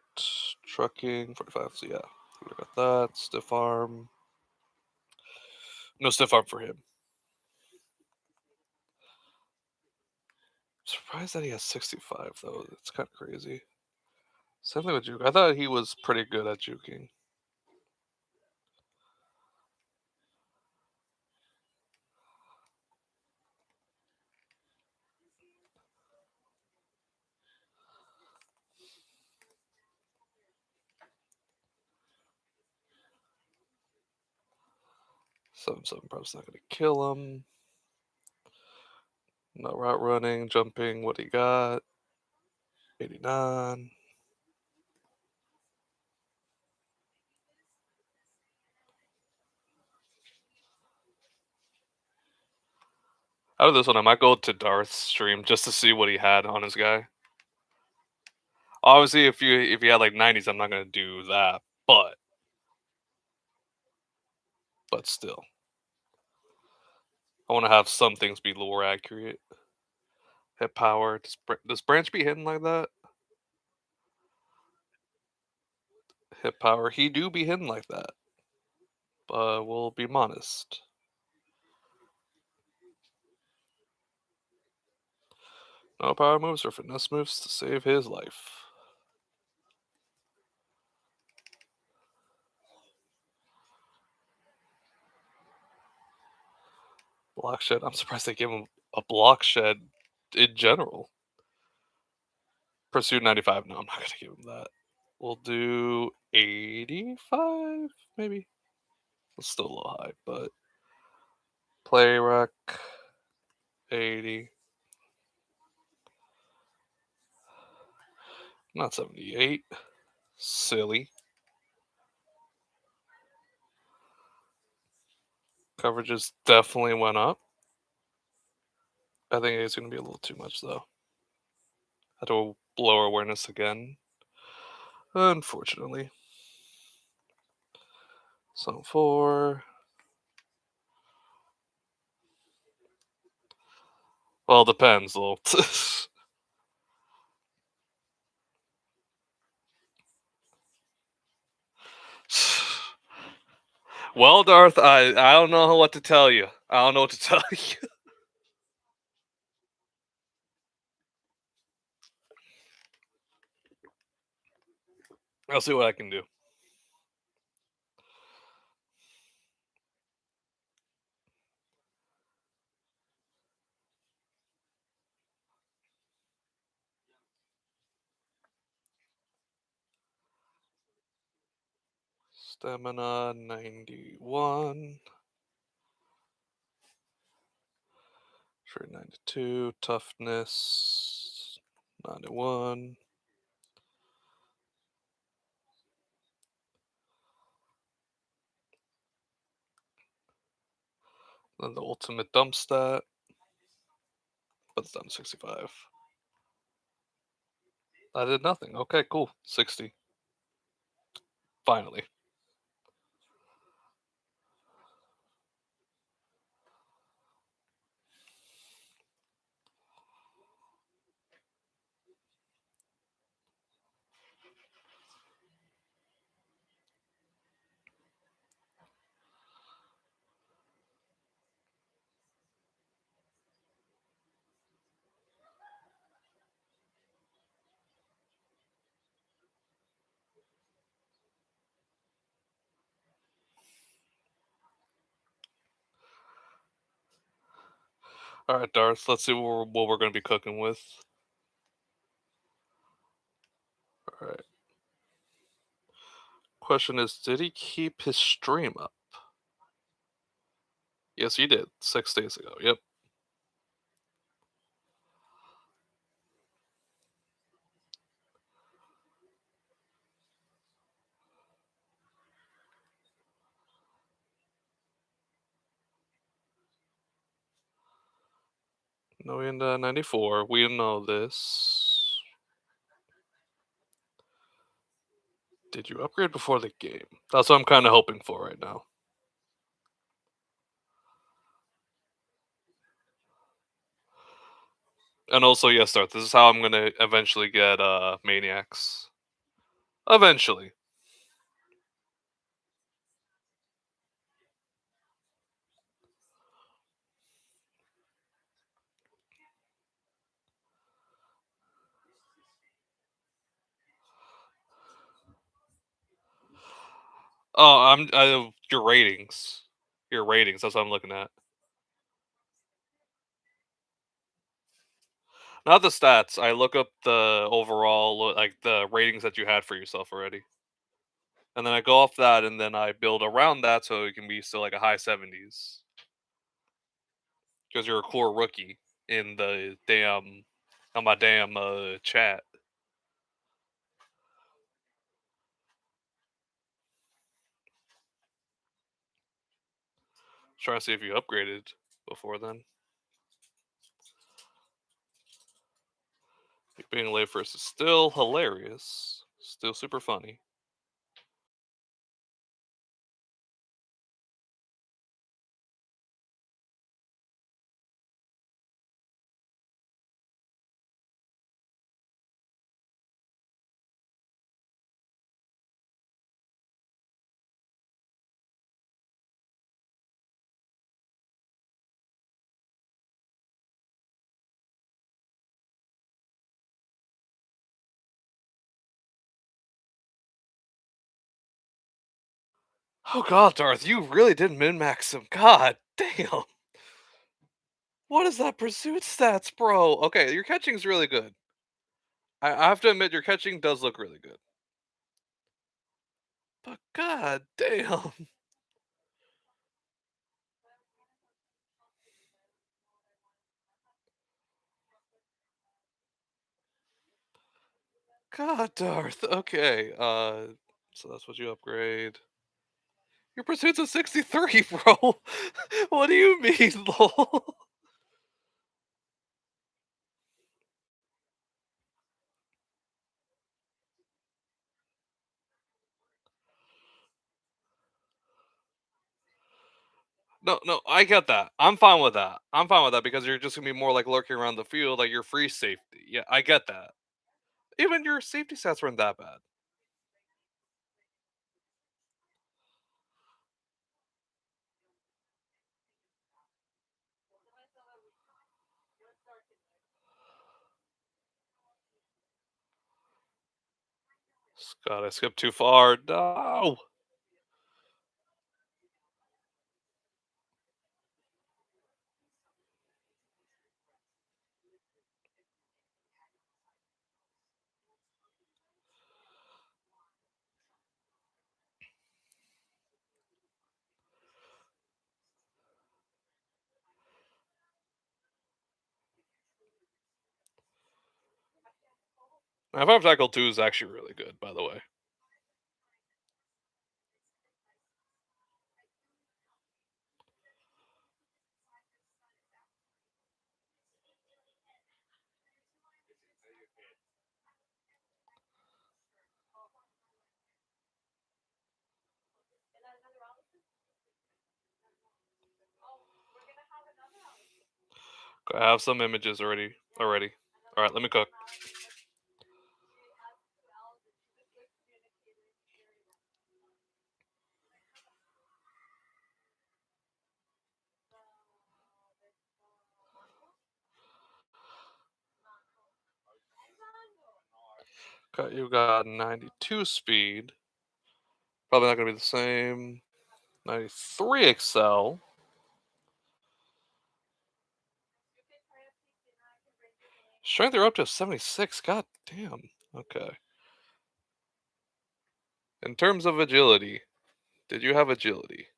Trucking 45. So yeah, we got that. Stiff arm. No stiff arm for him. Surprised that he has 65 though. That's kind of crazy. Same thing with juke. I thought he was pretty good at juking. Seven probably not gonna kill him. No route running, jumping. What he got? 89. Out of this one, I might go to Darth's stream just to see what he had on his guy. Obviously, if you had like 90s, I'm not gonna do that, but still, I want to have some things be lore accurate. Hit power. Does branch be hitting like that? Hit power. He do be hitting like that, but we'll be honest. No power moves or finesse moves to save his life. Block shed. I'm surprised they gave him a block shed in general. Pursuit 95. No, I'm not gonna give him that. We'll do 85, maybe. It's still a little high, but play rec 80. Not 78. Silly. Coverages definitely went up. I think it's gonna be a little too much though. Had to lower awareness again. Unfortunately. So 4. Well, depends, though. Well, Darth, I don't know what to tell you. I don't know what to tell you. I'll see what I can do. Stamina 91. Strength 92. Toughness 91. Then the ultimate dump stat. But it's down to 65. I did nothing. Okay, cool. 60. Finally. All right, Darth. Let's see what we're going to be cooking with. All right. Question is, did he keep his stream up? Yes, he did. 6 days ago. Yep. No, in 94. We know this. Did you upgrade before the game? That's what I'm kind of hoping for right now. And also, yes, Darth. This is how I'm gonna eventually get maniacs. Eventually. Oh, your ratings. Your ratings. That's what I'm looking at. Not the stats. I look up the overall, like the ratings that you had for yourself already, and then I go off that, and then I build around that so it can be still like a high 70s. Because you're a core rookie in the damn on my damn chat. Trying to see if you upgraded before then. Being late first is still hilarious. Still super funny. Oh god, Darth, you really did min max him. God damn. What is that pursuit stats, bro? Okay, your catching's really good. I have to admit, your catching does look really good. But god damn. God, Darth. Okay, so that's what you upgrade. Your pursuit's a 63, bro. What do you mean, lol? No, no, I get that. I'm fine with that. I'm fine with that because you're just gonna be more like lurking around the field, like you're free safety. Yeah, I get that. Even your safety stats weren't that bad. God, I skipped too far. No. Now, 5 Tackle 2 is actually really good, by the way. I have some images already. Already. All right, let me cook. Okay, you got 92 speed. Probably not gonna be the same. 93 Excel. Strength you're up to 76. God damn. Okay. In terms of agility, did you have agility?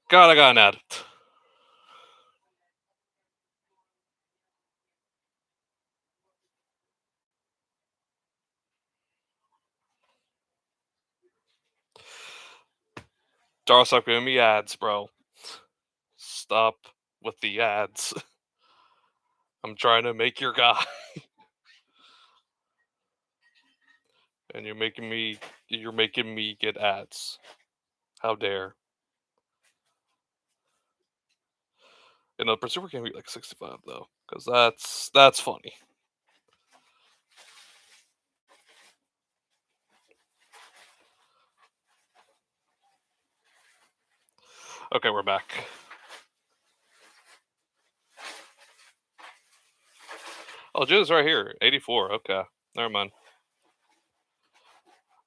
God, I got an ad. Jar, stop giving me ads, bro. Stop with the ads. I'm trying to make your guy, and you're making me get ads. How dare? You know, Pursuer can be like 65 though, because that's funny. Okay, we're back. Oh, Jill's right here. 84. Okay, never mind.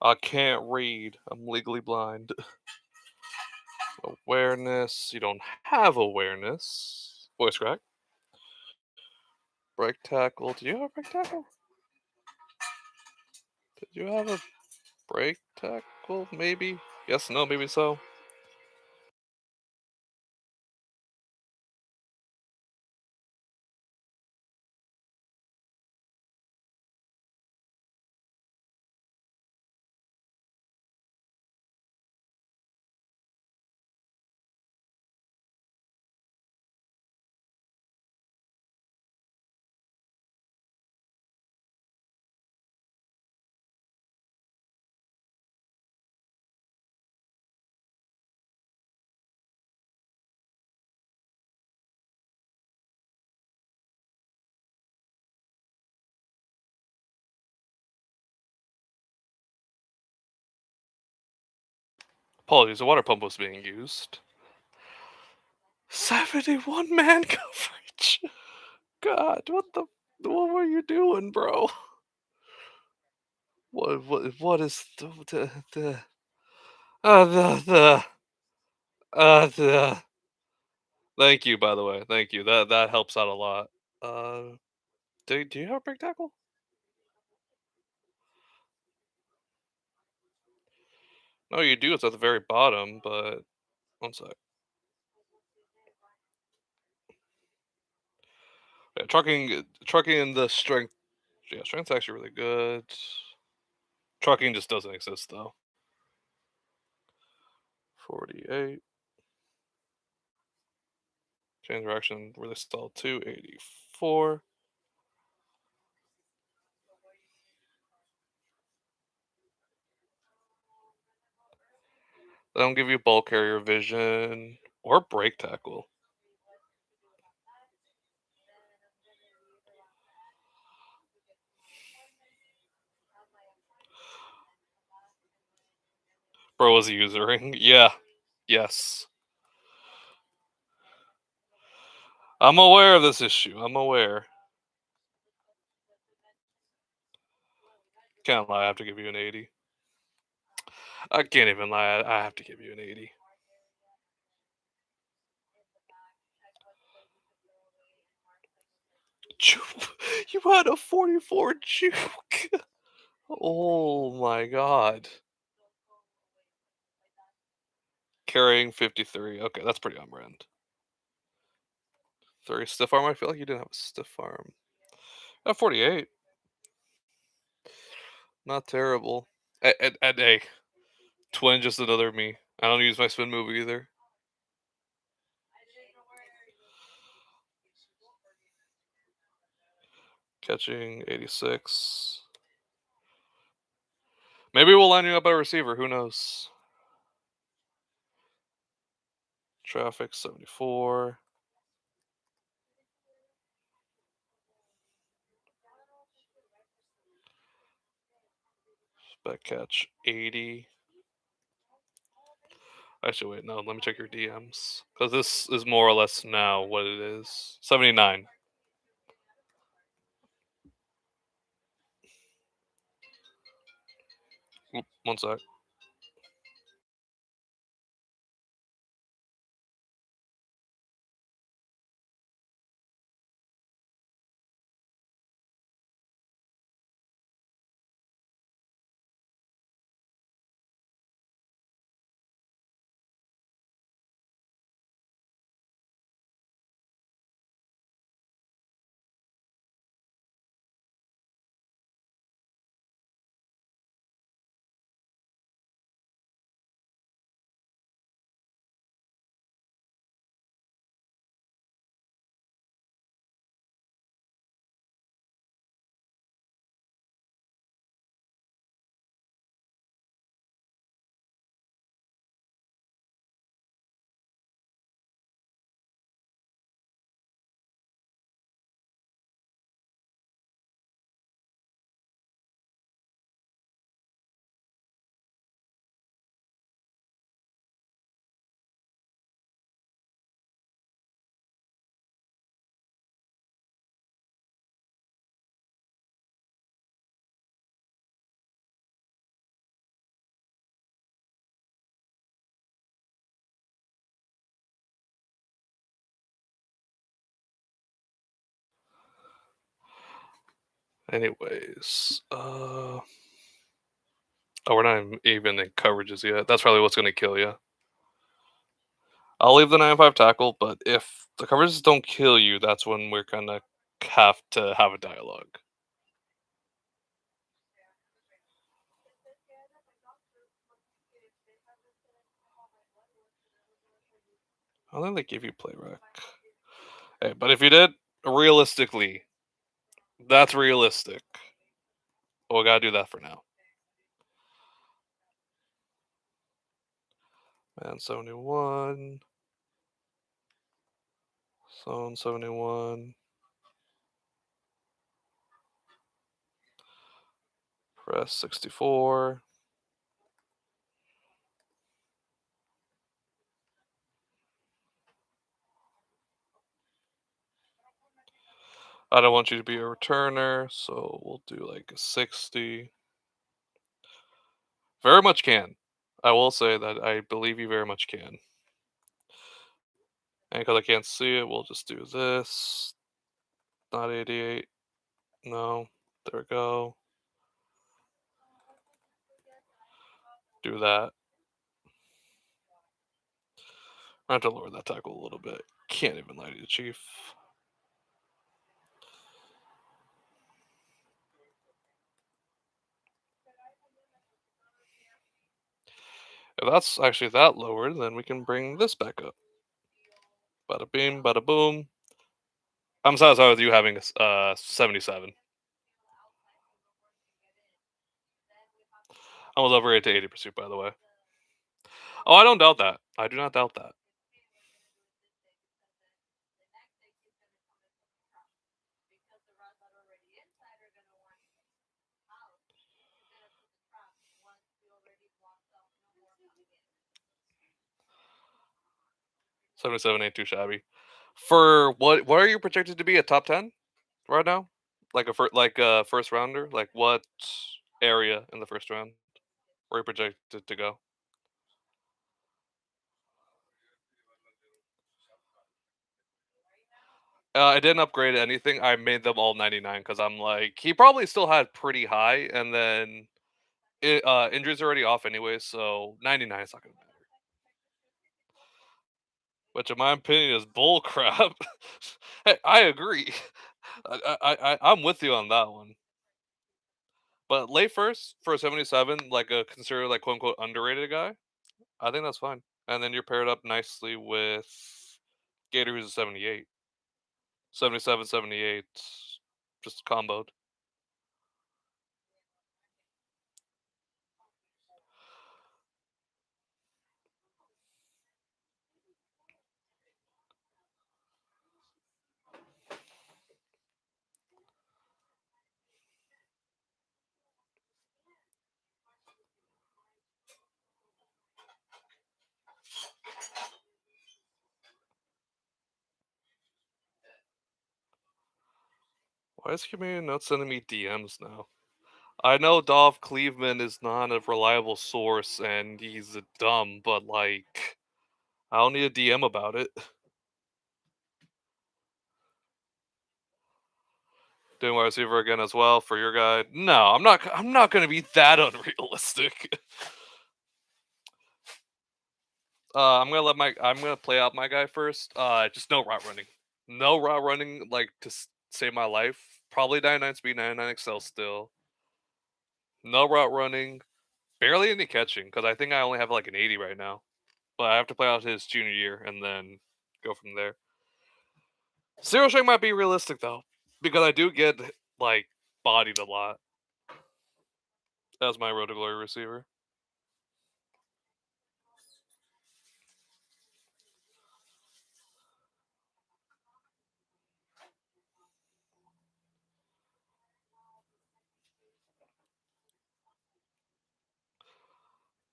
I can't read. I'm legally blind. Awareness. You don't have awareness. Voice crack. Break tackle. Did you have a break tackle? Did you have a break tackle? Maybe. Yes. No. Maybe so. Apologies. The water pump was being used. 71 man coverage. God, what were you doing, bro? What is the the thank you, by the way. Thank you. That helps out a lot. Uh do you have a break tackle? No, you do, it's at the very bottom, but one sec. Yeah, trucking and the strength, yeah, strength's actually really good. Trucking just doesn't exist though. 48. Change direction really stalled 284. They don't give you ball carrier vision or brake tackle. Bro was usering. Yeah. Yes. I'm aware of this issue. I'm aware. Can't lie. I have to give you an 80. I can't even lie. I have to give you an 80. You had a 44 juke. Oh my god. Carrying 53. Okay, that's pretty on brand. 30 stiff arm. I feel like you didn't have a stiff arm. 48. Not terrible. And hey, twin, just another me. I don't use my spin move either. Catching 86. Maybe we'll line you up at receiver. Who knows? Traffic 74. Spec catch 80. Actually, wait, no, let me check your DMs. Because this is more or less now what it is. 79. Oop, one sec. Anyways, oh, we're not even in coverages yet. That's probably what's going to kill you. I'll leave the 9-5 tackle, but if the coverages don't kill you, that's when we're going to have a dialogue. I don't think they give you play rec. Hey, but if you did, realistically, that's realistic. Well, we gotta do that for now. Man, 71. Zone 71. Press 64. I don't want you to be a returner, so we'll do like a 60. Very much can. I will say that I believe you very much can. And because I can't see it, we'll just do this. Not 88. No. There we go. Do that. I have to lower that tackle a little bit. Can't even lie to you, Chief. If that's actually that lower, then we can bring this back up. Bada bing, bada boom. I'm satisfied with you having a 77. I was over it to 80 pursuit, by the way. Oh, I don't doubt that. I do not doubt that. 77 ain't too shabby. For what are you projected to be, a top 10 right now? Like a first rounder? Like, what area in the first round were you projected to go? I didn't upgrade anything, I made them all 99 because 'cause I'm like, he probably still had pretty high, and then injuries are already off anyway, so 99 is not gonna matter. Which in my opinion is bull crap. Hey, I agree. I'm with you on that one. But late first for a 77, like a considered like quote unquote underrated guy, I think that's fine. And then you're paired up nicely with Gator who's a 78. 77, 78, just comboed. Why is community not sending me DMs now? I know Dolph Cleveland is not a reliable source and he's a dumb, but like I don't need a DM about it. Doing wide receiver again as well for your guy. No, I'm not gonna be that unrealistic. I'm gonna play out my guy first. Just no route running. No route running like to save my life. Probably 99 speed, 99 excel still. No route running. Barely any catching because I think I only have like an 80 right now. But I have to play out his junior year and then go from there. Zero strike might be realistic though, because I do get like bodied a lot as my road to glory receiver.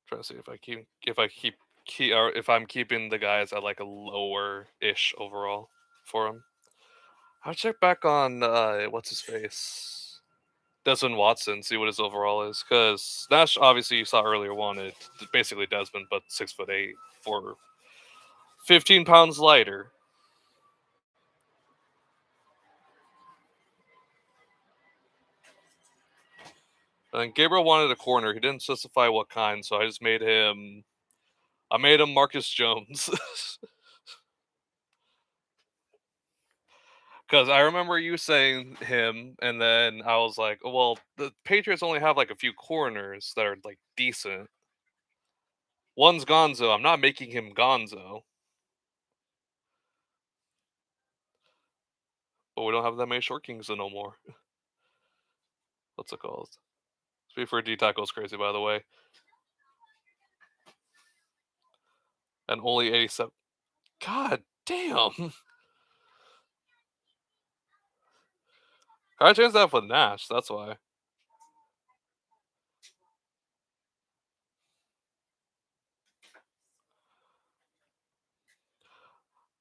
Trying to see if I'm keeping the guys at like a lower ish overall for him. I'll check back on what's his face, Desmond Watson, see what his overall is, because Nash obviously you saw earlier wanted basically Desmond, but 6'8" for 15 pounds lighter. And Gabriel wanted a corner. He didn't specify what kind, so I just made him. I made him Marcus Jones. Because I remember you saying him, and then I was like, "Oh, well, the Patriots only have like a few corners that are like decent. One's Gonzo. I'm not making him Gonzo, but we don't have that many short kings no more. What's it called? Speed for D tackle is crazy, by the way, and only 87. God damn! I changed that for Nash. That's why.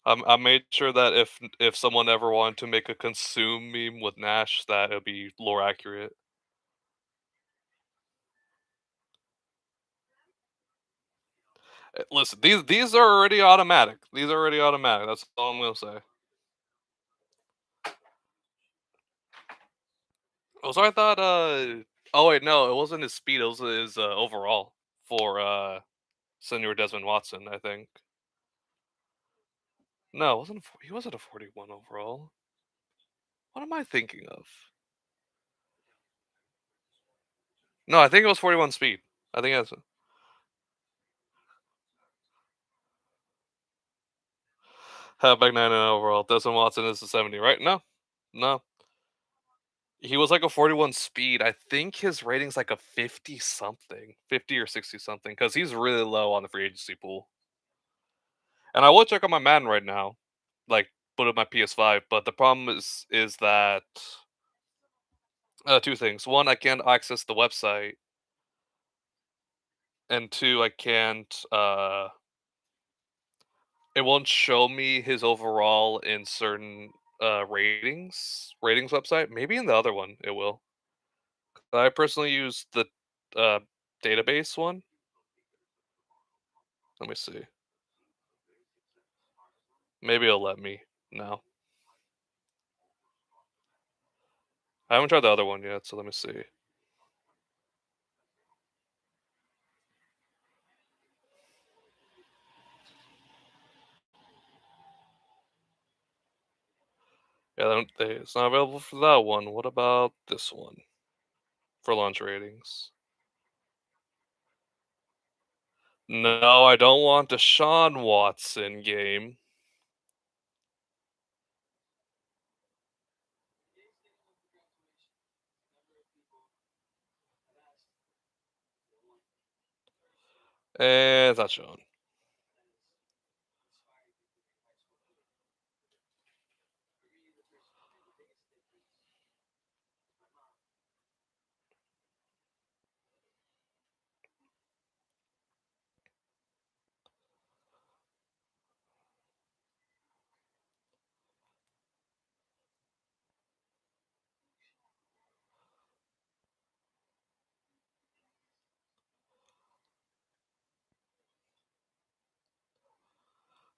I made sure that if someone ever wanted to make a consume meme with Nash, that it'd be lore accurate. Listen, these are already automatic. These are already automatic. That's all I'm gonna say. Oh, so I thought. Oh wait, no, it wasn't his speed. It was his overall for Senior Desmond Watson. I think. No, it wasn't. He wasn't a 41 overall. What am I thinking of? No, I think it was 41 speed. I think that's back 9 overall. Desmond Watson is a 70, right? No, no. He was like a 41 speed. I think his rating's like a 50 something, 50 or 60 something, because he's really low on the free agency pool. And I will check on my Madden right now, like put up my PS5. But the problem is that two things. One, I can't access the website, and two, I can't it won't show me his overall in certain ratings website. Maybe in the other one it will. I personally use the uh database one. Let me see. Maybe it'll let me now. I haven't tried the other one yet, so let me see. Yeah, it's not available for that one. What about this one for launch ratings? No, I don't want Deshaun Watson game. It's not showing.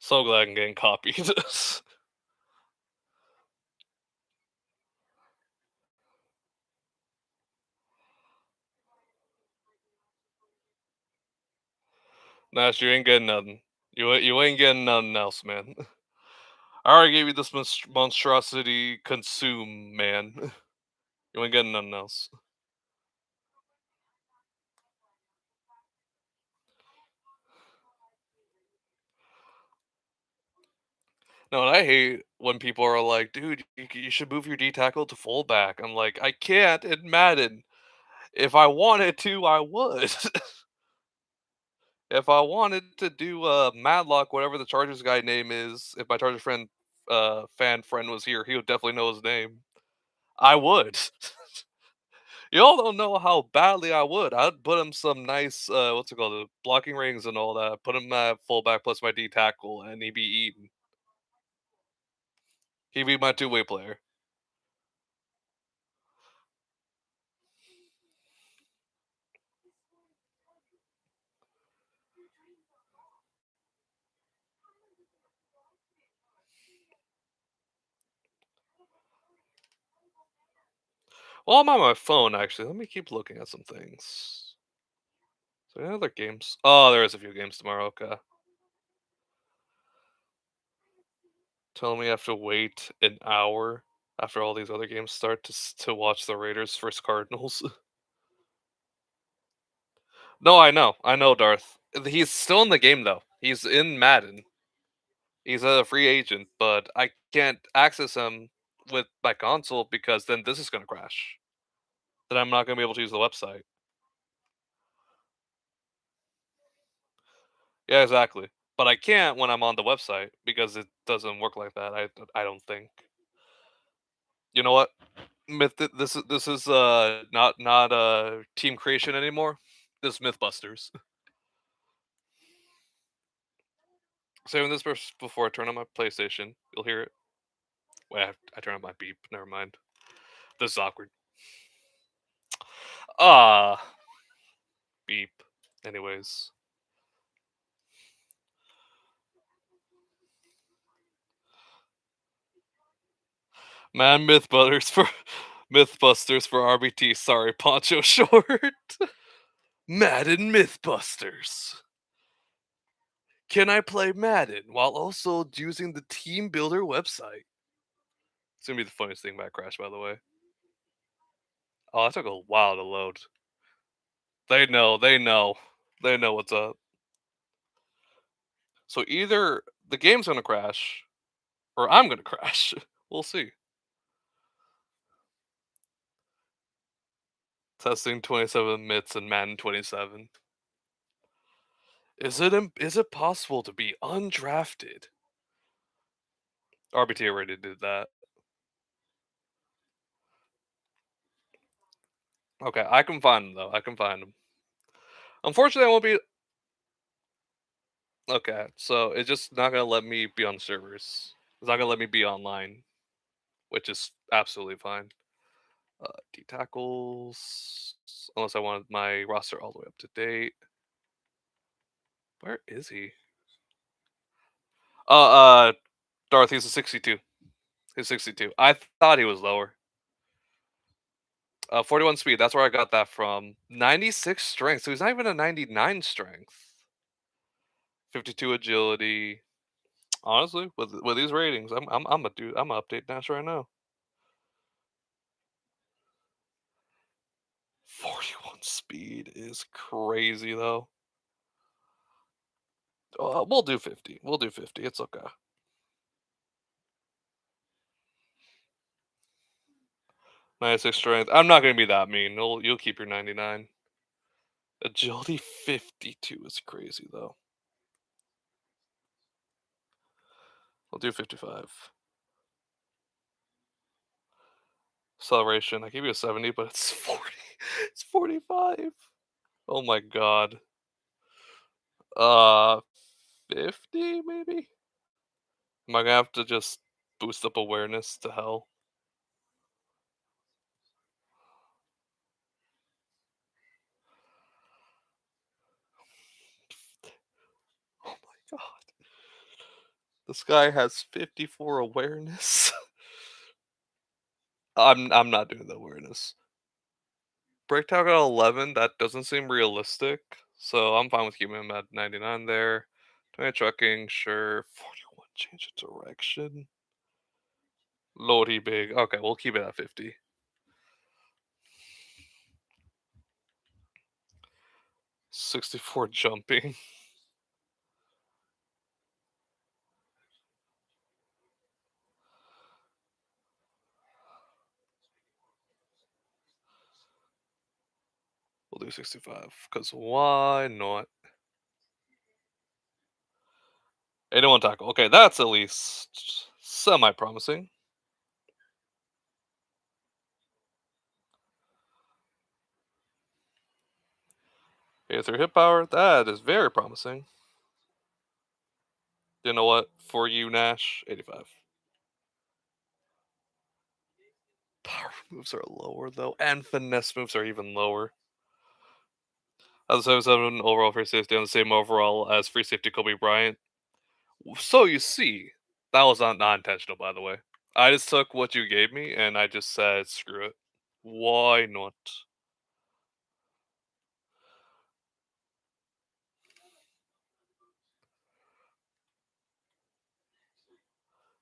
So glad I'm getting copied. Nash, you ain't getting nothing. You ain't getting nothing else, man. I already gave you this monstrosity consume, man. You ain't getting nothing else. No, and I hate when people are like, "Dude, you should move your D tackle to fullback." I'm like, I can't in Madden. If I wanted to, I would. If I wanted to do Madlock, whatever the Chargers guy name is, if my Chargers fan friend was here, he would definitely know his name. I would. Y'all don't know how badly I would. I'd put him some nice, what's it called, blocking rings and all that. Put him at fullback plus my D tackle, and he'd be eating. He'd be my two-way player. Well, I'm on my phone actually. Let me keep looking at some things. So any other games? Oh, there is a few games tomorrow. Okay. Telling me I have to wait an hour after all these other games start to watch the Raiders versus Cardinals. No, I know, Darth. He's still in the game though. He's in Madden. He's a free agent, but I can't access him with my console because then this is gonna crash. Then I'm not gonna be able to use the website. Yeah, exactly. But I can't when I'm on the website because it doesn't work like that. I don't think. You know what? This is not team creation anymore. This is Mythbusters. Saving this before I turn on my PlayStation. You'll hear it. Wait, I turn on my beep. Never mind. This is awkward. Ah, beep. Anyways, man, Mythbusters for RBT. Sorry, Poncho Short. Madden Mythbusters. Can I play Madden while also using the Team Builder website? It's gonna be the funniest thing about Crash, by the way. Oh, that took a while to load. They know what's up. So either the game's gonna crash, or I'm gonna crash. We'll see. Testing 27 myths in Madden 27. Is it possible to be undrafted? RBT already did that. Okay, I can find them though. I can find them. Unfortunately, I won't be. Okay, so it's just not gonna let me be on servers. It's not gonna let me be online, which is absolutely fine. D tackles, unless I want my roster all the way up to date. Where is he? Uh, Dorothy's a 62. He's 62. I thought he was lower. 41 speed. That's where I got that from. 96 strength. So he's not even a 99 strength. 52 agility. Honestly, with these ratings, I'm a dude. I'm gonna update Nash right now. 41 speed is crazy though. We'll do 50. We'll do 50. It's okay. 96 strength. I'm not gonna be that mean. You'll keep your 99. Agility 52 is crazy though. We'll do 55. Acceleration. I gave you a 70, but it's 40. It's 45. Oh my god. Uh 50 maybe? Am I gonna have to just boost up awareness to hell? Oh my god. This guy has 54 awareness. I'm not doing the awareness. Break tag at 11, that doesn't seem realistic. So I'm fine with keeping him at 99 there. 20 trucking, sure. 41 change of direction. Lordy big. Okay, we'll keep it at 50. 64 jumping. We'll do 65. Because why not? 81 tackle. Okay, that's at least semi promising. 83 hit power. That is very promising. You know what? For you, Nash, 85. Power moves are lower though, and finesse moves are even lower. As a 7 overall free safety on the same overall as free safety Kobe Bryant. So you see, that was not intentional, by the way. I just took what you gave me and I just said, screw it. Why not?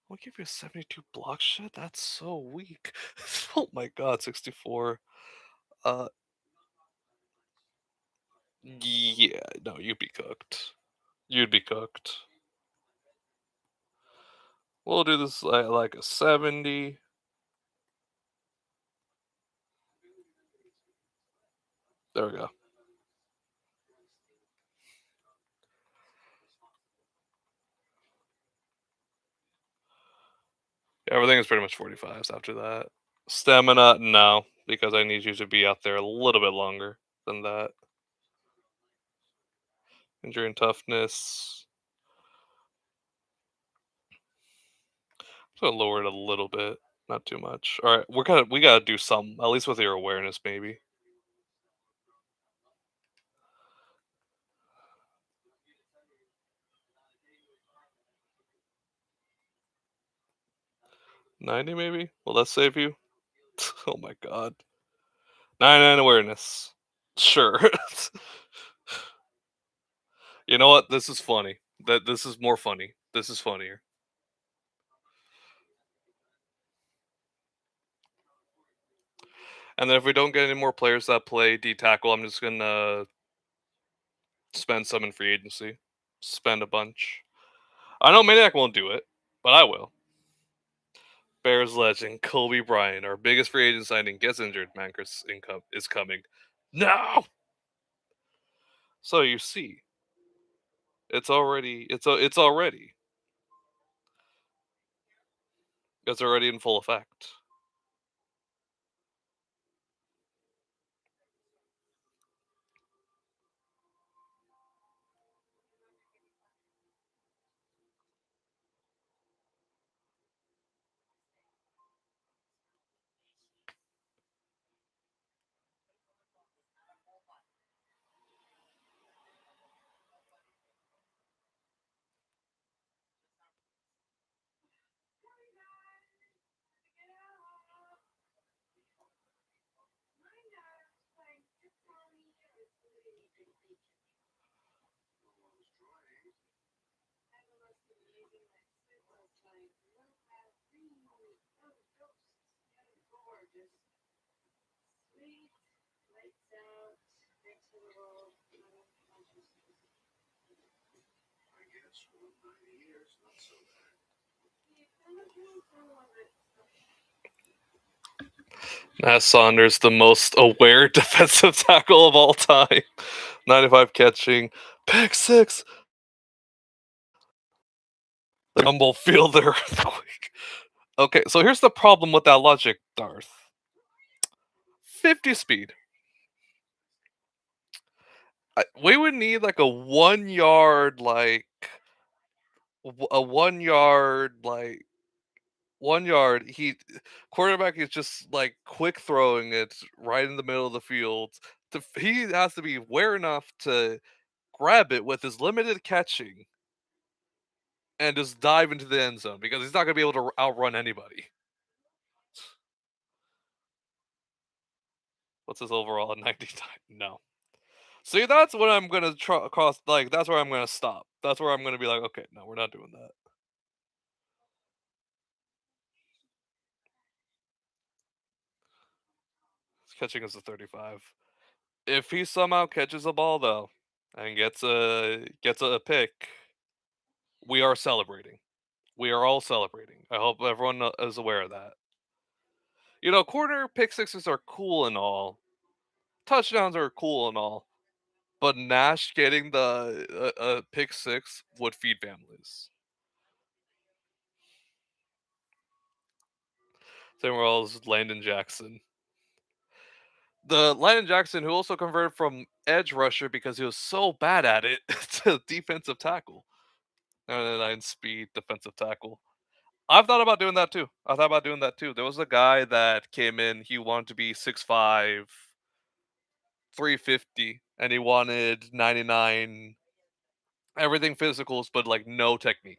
I'll give you a 72 block shit? That's so weak. Oh my god, 64. Uh, yeah, no, you'd be cooked. You'd be cooked. We'll do this like a 70. There we go. Everything is pretty much 45s after that. Stamina, no, because I need you to be out there a little bit longer than that. Injury and toughness. I'm gonna lower it a little bit, not too much. All right, we gotta do some, at least with your awareness, maybe. 90 maybe. Will that save you? Oh my god. 99 awareness. Sure. You know what? This is funny. That this is more funny. This is funnier. And then if we don't get any more players that play D tackle, I'm just gonna spend some in free agency. Spend a bunch. I know Maniac won't do it, but I will. Bears legend Kobe Bryant, our biggest free agent signing, gets injured. Mancris income is coming. No. So you see, it's already in full effect. Matt Saunders, the most aware defensive tackle of all time. 95 catching, pick six. The humble fielder. Okay, so here's the problem with that logic, Darth. 50 speed. We would need like a 1 yard, a 1 yard, 1 yard. Quarterback is just like quick throwing it right in the middle of the field. He has to be aware enough to grab it with his limited catching and just dive into the end zone because he's not going to be able to outrun anybody. What's his overall at 99? No. See, that's what I'm gonna cross. Like, that's where I'm gonna stop. That's where I'm gonna be like, okay, no, we're not doing that. Catching is a 35. If he somehow catches a ball though, and gets a pick, we are celebrating. We are all celebrating. I hope everyone is aware of that. Corner pick sixes are cool and all. Touchdowns are cool and all. But Nash getting the pick six would feed families. Same as Landon Jackson. The Landon Jackson, who also converted from edge rusher because he was so bad at it to defensive tackle. 99 speed defensive tackle. I've thought about doing that too. I thought about doing that too. There was a guy that came in, he wanted to be 6'5", 350, and he wanted 99, everything physicals, but like no technique.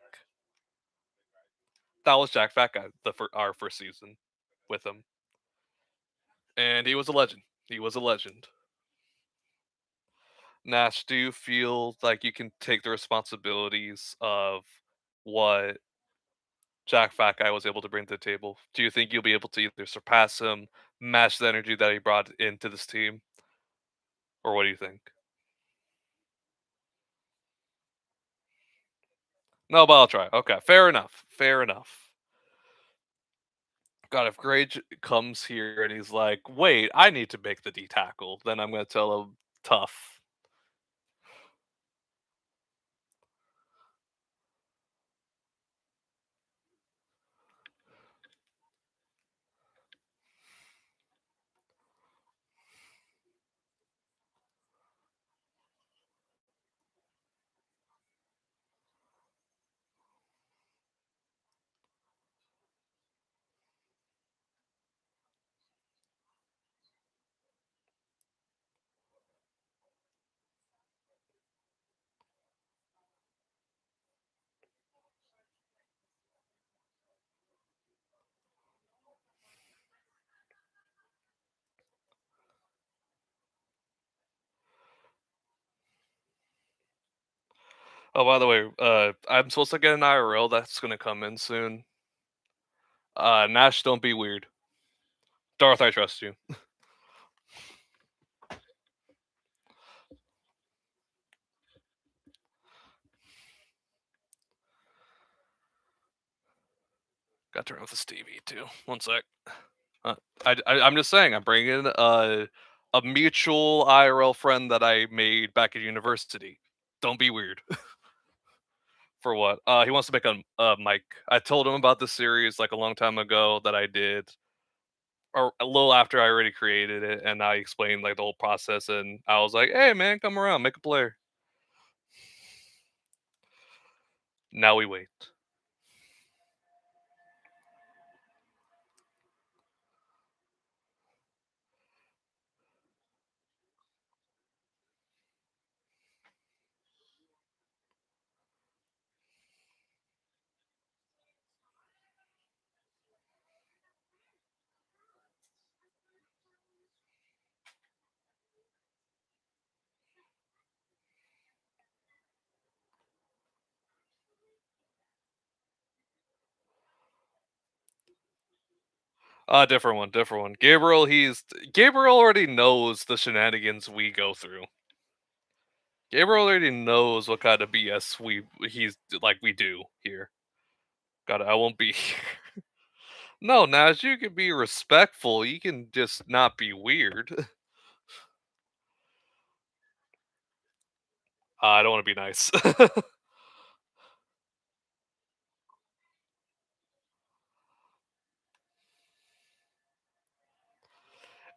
That was Jack Fat Guy, our first season with him. And he was a legend. He was a legend. Nash, do you feel like you can take the responsibilities of what Jack Fat Guy was able to bring to the table? Do you think you'll be able to either surpass him, match the energy that he brought into this team, or what do you think? No, but I'll try. Okay, fair enough. Fair enough. God, if Grage comes here and he's like, "Wait, I need to make the D tackle," then I'm gonna tell him tough. Oh, by the way, I'm supposed to get an IRL that's gonna come in soon. Nash, don't be weird. Darth, I trust you. Got to turn off the Stevie too. One sec. I'm just saying, I'm bringing a mutual IRL friend that I made back at university. Don't be weird. For what? He wants to make a mic. I told him about the series like a long time ago that I did, or a little after I already created it, and I explained like the whole process, and I was like, "Hey, man, come around, make a player." Now we wait. Different one, different one. Gabriel already knows the shenanigans we go through. Gabriel already knows what kind of BS we do here. God, I won't be here. No, Nash, you can be respectful. You can just not be weird. I don't want to be nice.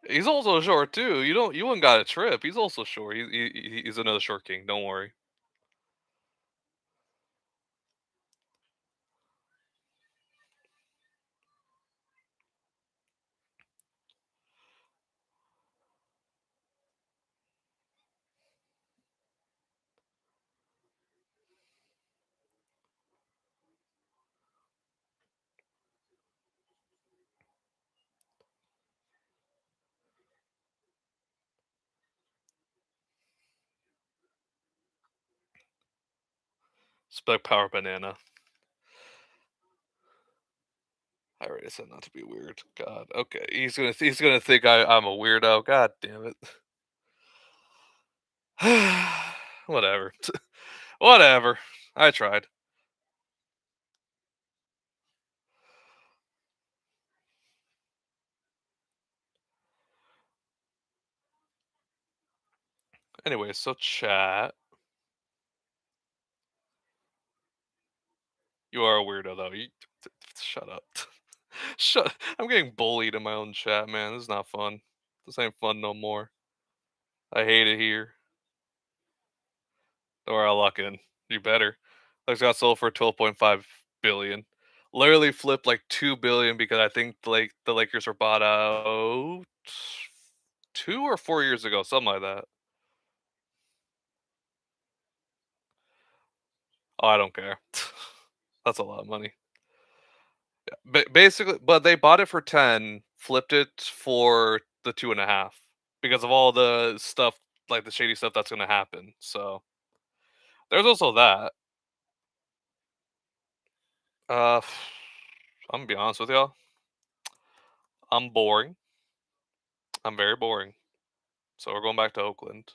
He's also short too. You wouldn't got a trip. He's also short. He's another short king. Don't worry. Spec power banana. I already said not to be weird. God. Okay. He's gonna think I'm a weirdo. God damn it. Whatever. Whatever. I tried. Anyway, so chat. You are a weirdo though. Shut up. Shut. I'm getting bullied in my own chat, man. This is not fun. This ain't fun no more. I hate it here. Don't worry, I'll lock in. You better. Lex got sold for 12.5 billion. Literally flipped like 2 billion because I think like the Lakers were bought out 2 or 4 years ago, something like that. Oh, I don't care. That's a lot of money. Basically, but they bought it for 10, flipped it for the 2.5 because of all the stuff, like the shady stuff that's gonna happen. So there's also that. Uh, I'm gonna be honest with y'all. I'm boring. I'm very boring. So we're going back to Oakland.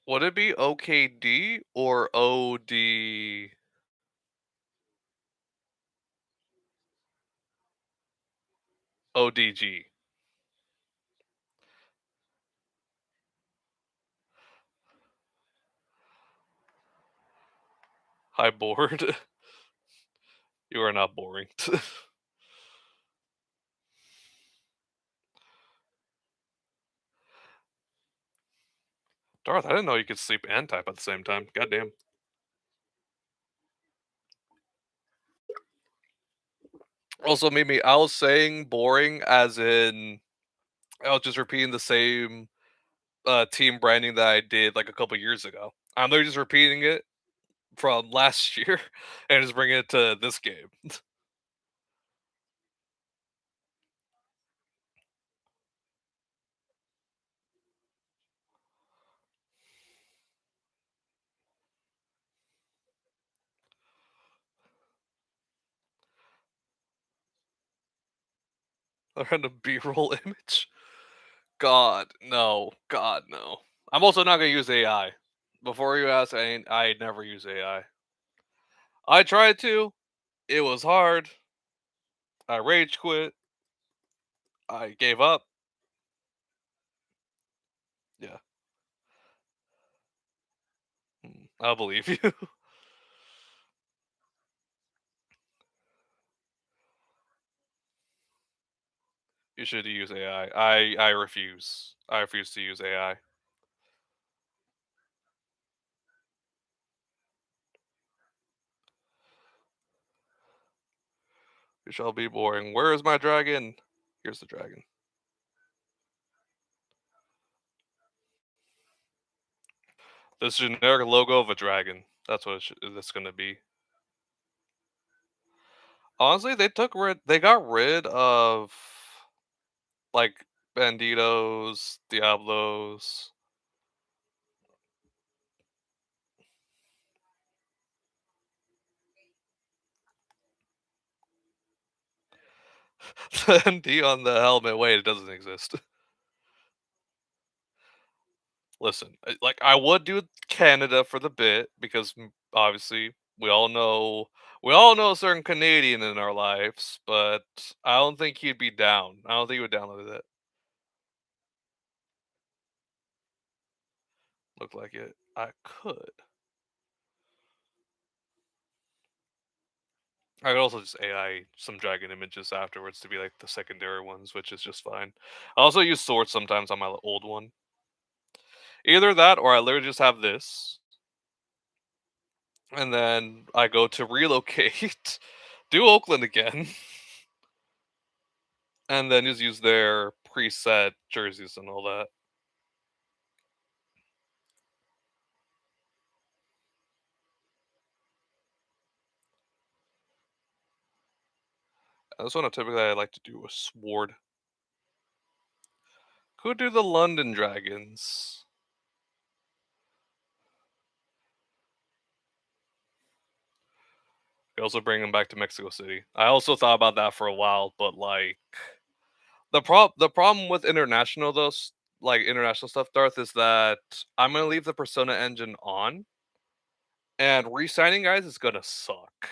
Would it be OKD or OD? ODG? Hi, bored. You are not boring. Darth, I didn't know you could sleep and type at the same time. Goddamn. Also, Mimi, I was saying boring as in I was just repeating the same team branding that I did like a couple years ago. I'm literally just repeating it from last year and just bringing it to this game. A random B-roll image. God no. God no. I'm also not gonna use AI. Before you ask, I never use AI. I tried to. It was hard. I rage quit. I gave up. Yeah, I'll believe you. You should use AI. I refuse. I refuse to use AI. You shall be boring. Where is my dragon? Here's the dragon. This generic logo of a dragon. That's what that's gonna be. Honestly, they got rid of like Banditos, Diablos. The ND on the helmet. Wait, it doesn't exist. Listen, like I would do Canada for the bit because obviously we all know a certain Canadian in our lives, but I don't think he'd be down. I don't think he would download it. Look like it. I could. I could also just AI some dragon images afterwards to be like the secondary ones, which is just fine. I also use swords sometimes on my old one. Either that or I literally just have this, and then I go to relocate, do Oakland again, and then just use their preset jerseys and all that. That's one typically I like to do a sword. Could do the London Dragons. Could also bring them back to Mexico City. I also thought about that for a while, but like the problem with international like international stuff, Darth, is that I'm gonna leave the Persona engine on, and re-signing guys is gonna suck.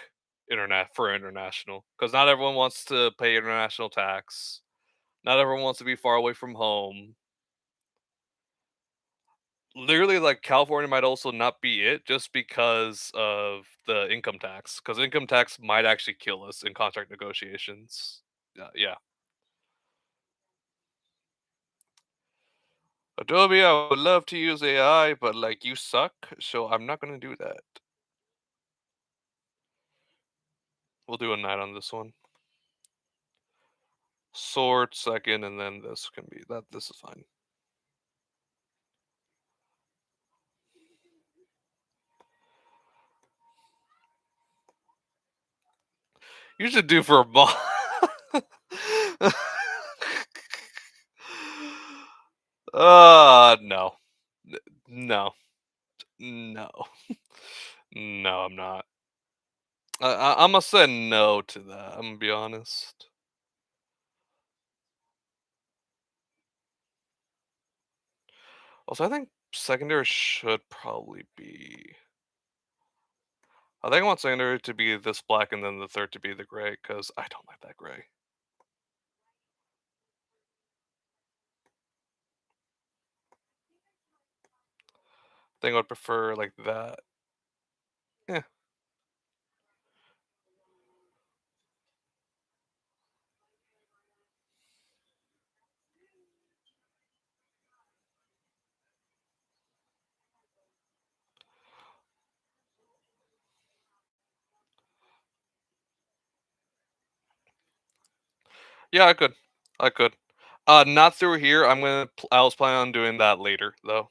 Internet for international, because not everyone wants to pay international tax. Not everyone wants to be far away from home. Literally, like California might also not be it just because of the income tax. Because income tax might actually kill us in contract negotiations. Yeah. Adobe, I would love to use AI, but like you suck, so I'm not gonna do that. We'll do a knight on this one. Sword second, and then this can be that. This is fine. You should do for a ball. No. No. No. No, I'm not. I'm gonna say no to that. I'm gonna be honest. Also, I think secondary should probably be. I think I want secondary to be this black and then the third to be the gray because I don't like that gray. I think I would prefer like that. Yeah. Yeah, I could. I could. Not through here. I was planning on doing that later though.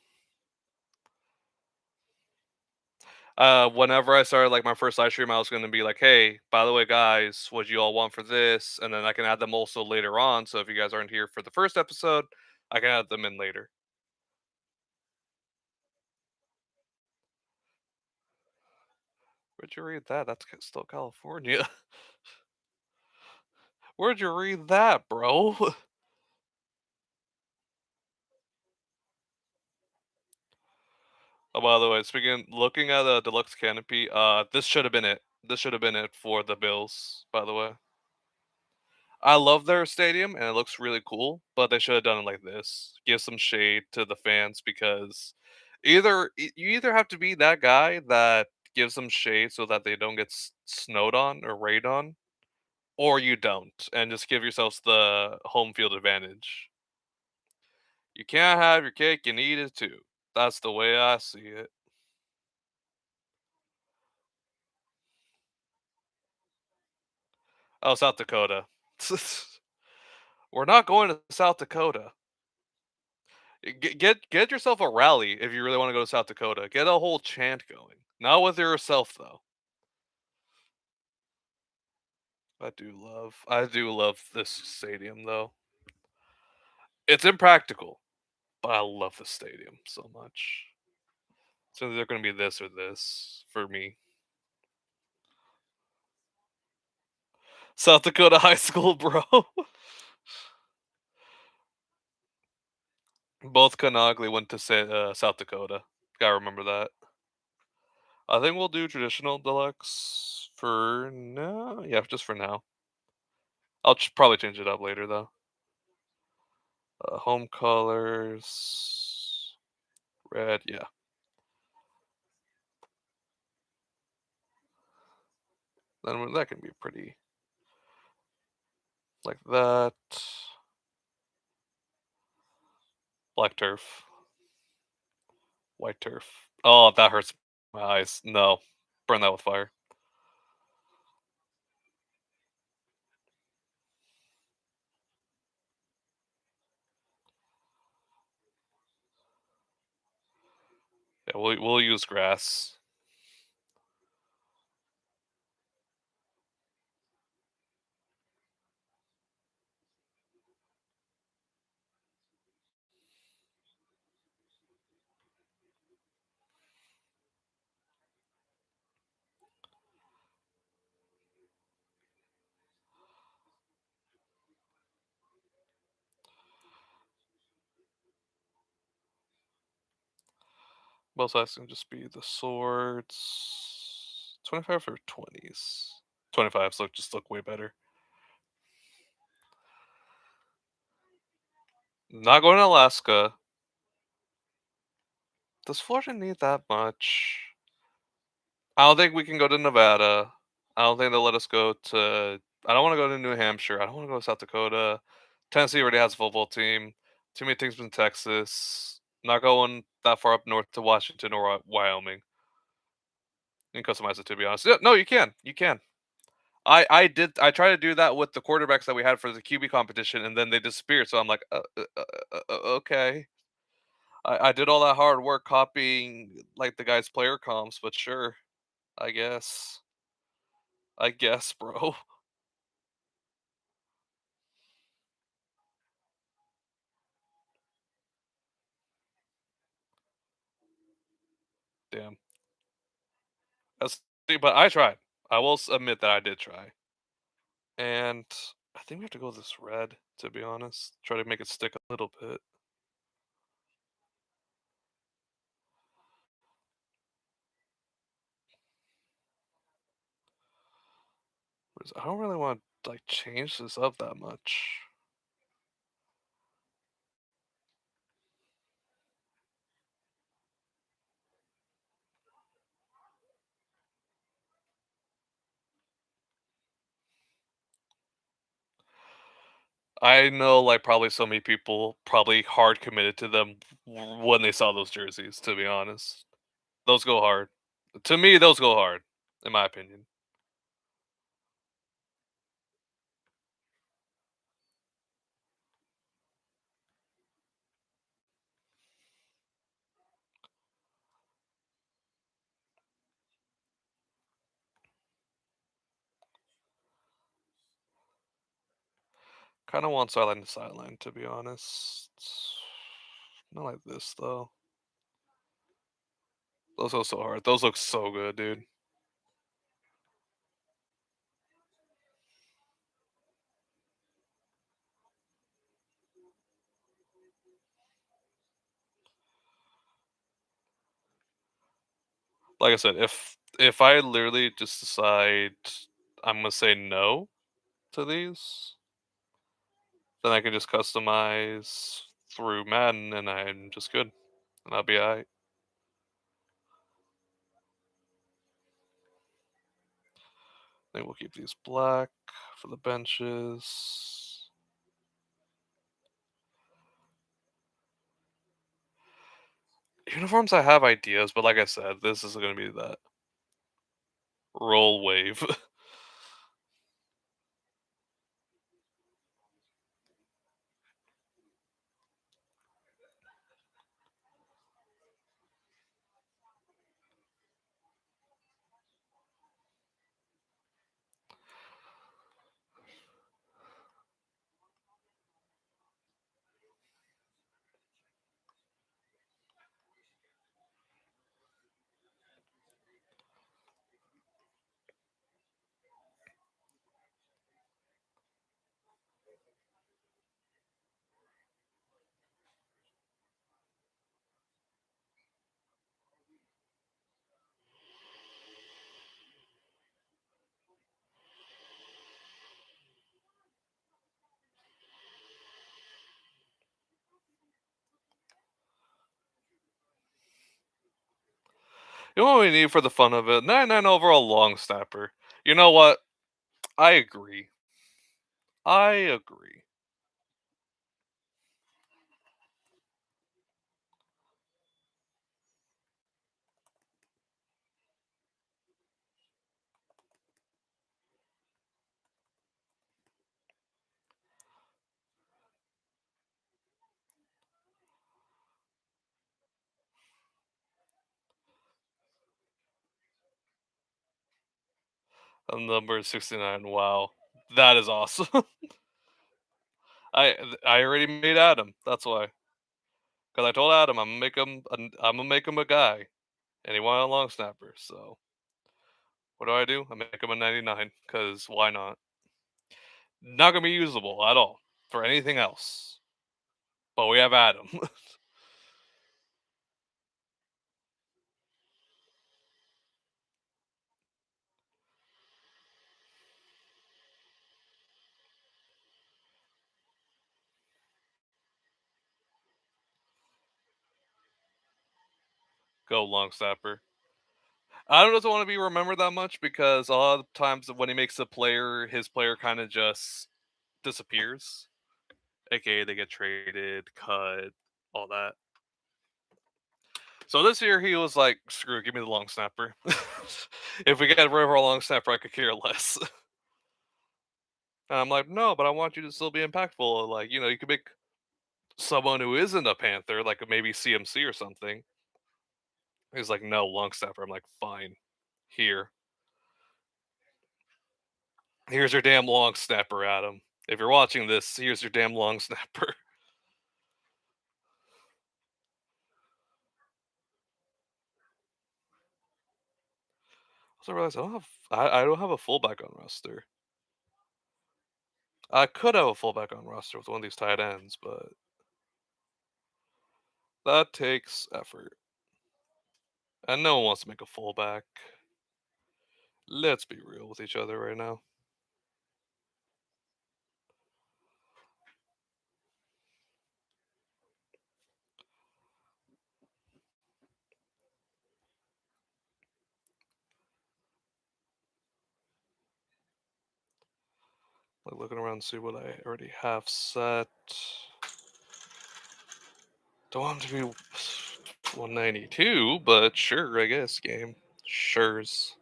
Whenever I started like my first live stream, I was gonna be like, "Hey, by the way, guys, what do you all want for this?" And then I can add them also later on. So if you guys aren't here for the first episode, I can add them in later. Where'd you read that? That's still California. Where'd you read that, bro? Oh, by the way, speaking, looking at the deluxe canopy, this should have been it. This should have been it for the Bills. By the way, I love their stadium and it looks really cool, but they should have done it like this. Give some shade to the fans because you either have to be that guy that gives them shade so that they don't get snowed on or rained on, or you don't, and just give yourselves the home field advantage. You can't have your cake and eat it too. That's the way I see it. Oh, South Dakota. We're not going to South Dakota. Get yourself a rally if you really want to go to South Dakota. Get a whole chant going. Not with yourself though. I do love this stadium though. It's impractical, but I love the stadium so much. So they're going to be this or this for me. South Dakota high school, bro. Both Kanagli went to South Dakota. Gotta remember that. I think we'll do traditional deluxe for now. Yeah, just for now. I'll probably change it up later though. Home colors, red. Yeah, then that can be pretty like that. Black turf, white turf. Oh, that hurts my eyes. No, burn that with fire. Yeah, we'll use grass. Both sides can just be the swords. 25 or 20s? 25s look way better. Not going to Alaska. Does Florida need that much? I don't think we can go to Nevada. I don't think they'll let us go to. I don't want to go to New Hampshire. I don't want to go to South Dakota. Tennessee already has a football team. Too many teams in Texas. Not going that far up north to Washington or Wyoming. You can customize it, to be honest. Yeah, no, you can. You can. I did. I tried to do that with the quarterbacks that we had for the QB competition, and then they disappeared. So I'm like, okay. I did all that hard work copying like the guy's player comps, but sure, I guess. I guess, bro. Damn. But I tried. I will admit that I did try. And I think we have to go with this red, to be honest. Try to make it stick a little bit. I don't really want to like change this up that much. I know like probably so many people probably hard committed to them when they saw those jerseys, to be honest. Those go hard. To me, those go hard, in my opinion. Kind of want sideline to sideline, to be honest. Not like this though. Those go so hard. Those look so good, dude. Like I said, if I literally just decide I'm gonna say no to these, then I can just customize through Madden, and I'm just good, and I'll be alright. I think we'll keep these black for the benches. Uniforms, I have ideas, but like I said, this is gonna be that roll wave. You know what we need for the fun of it? 99 overall long snapper. You know what? I agree. I agree. Number 69. Wow. That is awesome. I already made Adam. That's why. Because I told Adam I'm gonna make him a guy, and he wanted a long snapper. So what do? I make him a 99. Because why not? Not gonna be usable at all for anything else. But we have Adam. Go long snapper. Adam doesn't want to be remembered that much because a lot of times when he makes a player, his player kind of just disappears. AKA they get traded, cut, all that. So this year he was like, "Screw, it, give me the long snapper. If we get rid of our long snapper, I could care less." And I'm like, "No, but I want you to still be impactful. Like, you could make someone who isn't a Panther, like maybe CMC or something." He's like, "No, long snapper." I'm like, "Fine, here, here's your damn long snapper, Adam. If you're watching this, here's your damn long snapper." So I realized I don't have a fullback on roster. I could have a fullback on roster with one of these tight ends, but that takes effort. And no one wants to make a fullback. Let's be real with each other right now. Like looking around to see what I already have set. Don't want to be 192, but sure, I guess game. Sure's.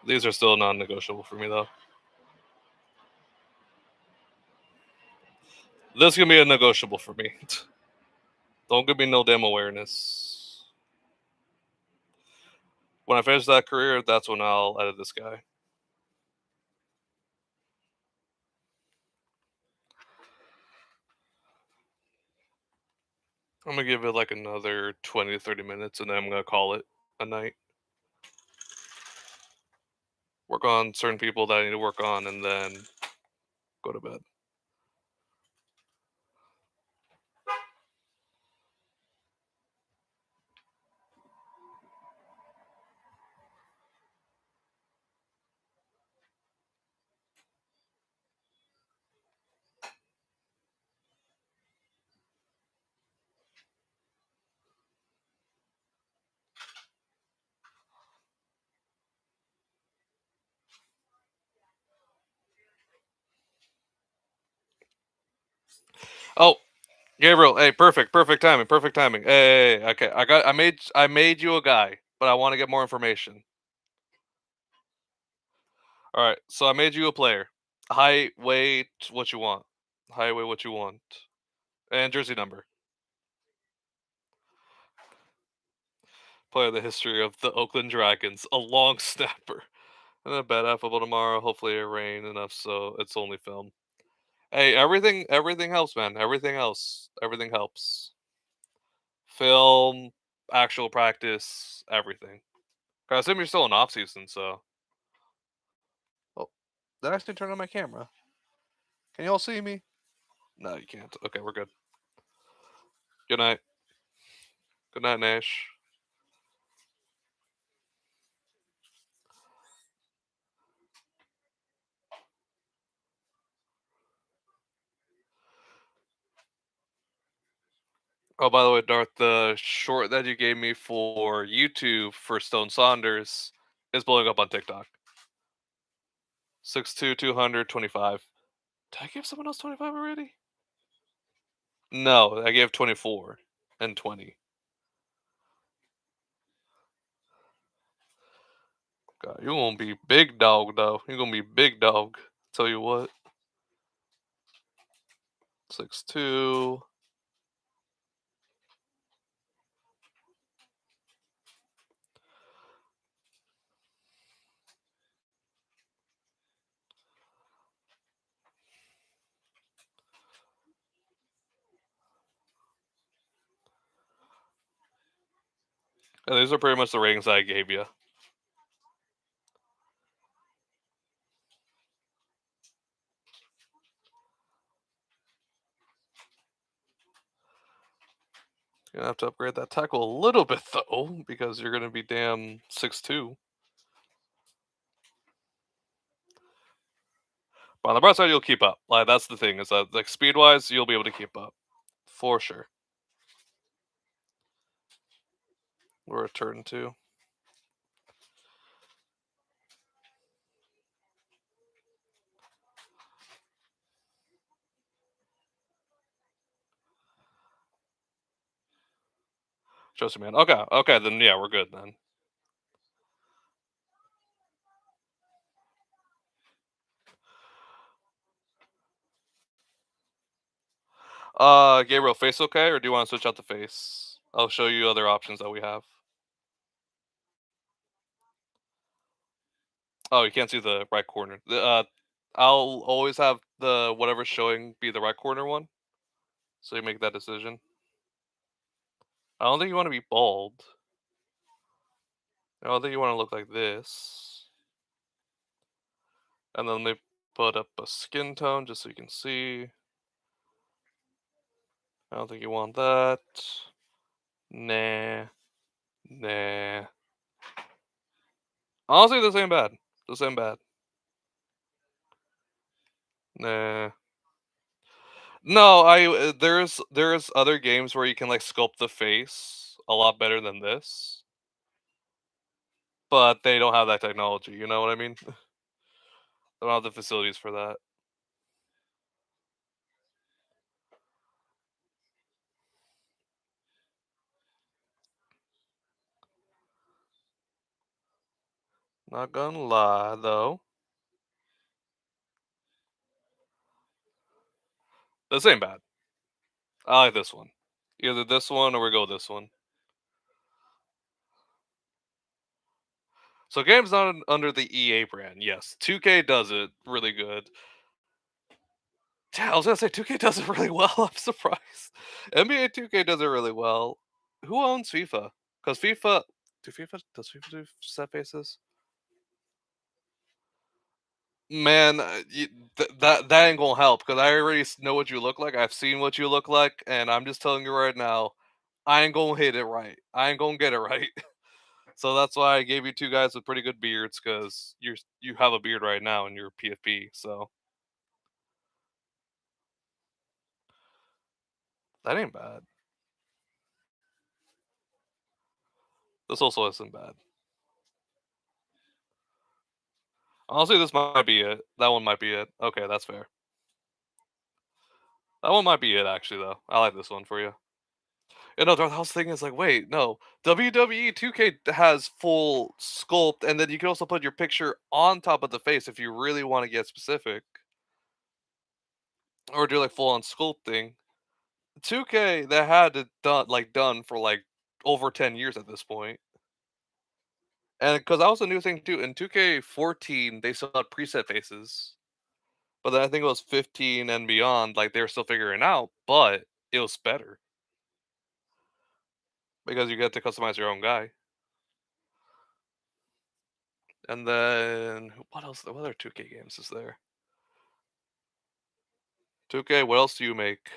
These are still non-negotiable for me though. This can be a negotiable for me. Don't give me no damn awareness. When I finish that career, that's when I'll edit this guy. I'm gonna give it like another 20 to 30 minutes and then I'm gonna call it a night. Work on certain people that I need to work on and then go to bed. Oh, Gabriel, hey, perfect timing, perfect timing. Hey, okay, I made you a guy, but I want to get more information. All right, so I made you a player. Height, weight, what you want. Height, weight, what you want, and jersey number. Player of the history of the Oakland Dragons, a long snapper, and a bad football tomorrow. Hopefully, it rain enough so it's only film. Hey, everything helps, man. Everything helps. Film, actual practice, everything. 'Cause I assume you're still in off season, so. Oh, did I actually turn on my camera? Can you all see me? No, you can't. Okay, we're good. Good night. Good night, Nash. Oh, by the way, Darth, the short that you gave me for YouTube for Stone Saunders is blowing up on TikTok. 6'2", 225. Did I give someone else 25 already? No, I gave 24 and 20. God, you gonna be big dog though. You gonna be big dog. Tell you what. 6'2". And these are pretty much the ratings I gave you. You're gonna have to upgrade that tackle a little bit though, because you're gonna be damn 6'2". But on the bright side, you'll keep up. Like that's the thing is that like speed wise, you'll be able to keep up for sure. We're a turn two. Trust me, man. Okay, okay, then yeah, we're good then. Gabriel, face okay, or do you want to switch out the face? I'll show you other options that we have. Oh, you can't see the right corner. I'll always have the whatever's showing be the right corner one, so you make that decision. I don't think you want to be bald. I don't think you want to look like this. And then they put up a skin tone just so you can see. I don't think you want that. Nah, nah. Honestly, this ain't bad. This ain't bad. Nah. No, there's other games where you can like sculpt the face a lot better than this, but they don't have that technology. You know what I mean? They don't have the facilities for that. Not gonna lie though, this ain't bad. I like this one. Either this one or we go with this one. So games not under the EA brand. Yes, 2K does it really good. Yeah, I was gonna say 2K does it really well. I'm surprised. NBA 2K does it really well. Who owns FIFA? Because does FIFA do set faces? Man, that ain't gonna help because I already know what you look like. I've seen what you look like, and I'm just telling you right now, I ain't gonna hit it right. I ain't gonna get it right. So that's why I gave you two guys with pretty good beards because you have a beard right now and you're PFP. So that ain't bad. This also isn't bad. Honestly, this might be it. That one might be it. Okay, that's fair. That one might be it actually though. I like this one for you. You know, the whole thing is like, wait, no. WWE 2K has full sculpt, and then you can also put your picture on top of the face if you really want to get specific, or do like full on sculpting. 2K that had it done for like over 10 years at this point, and because that was a new thing too. In 2K14, they still had preset faces, but then I think it was 15 and beyond. Like they were still figuring it out, but it was better because you get to customize your own guy. And then what else? What other 2K games is there? 2K, what else do you make?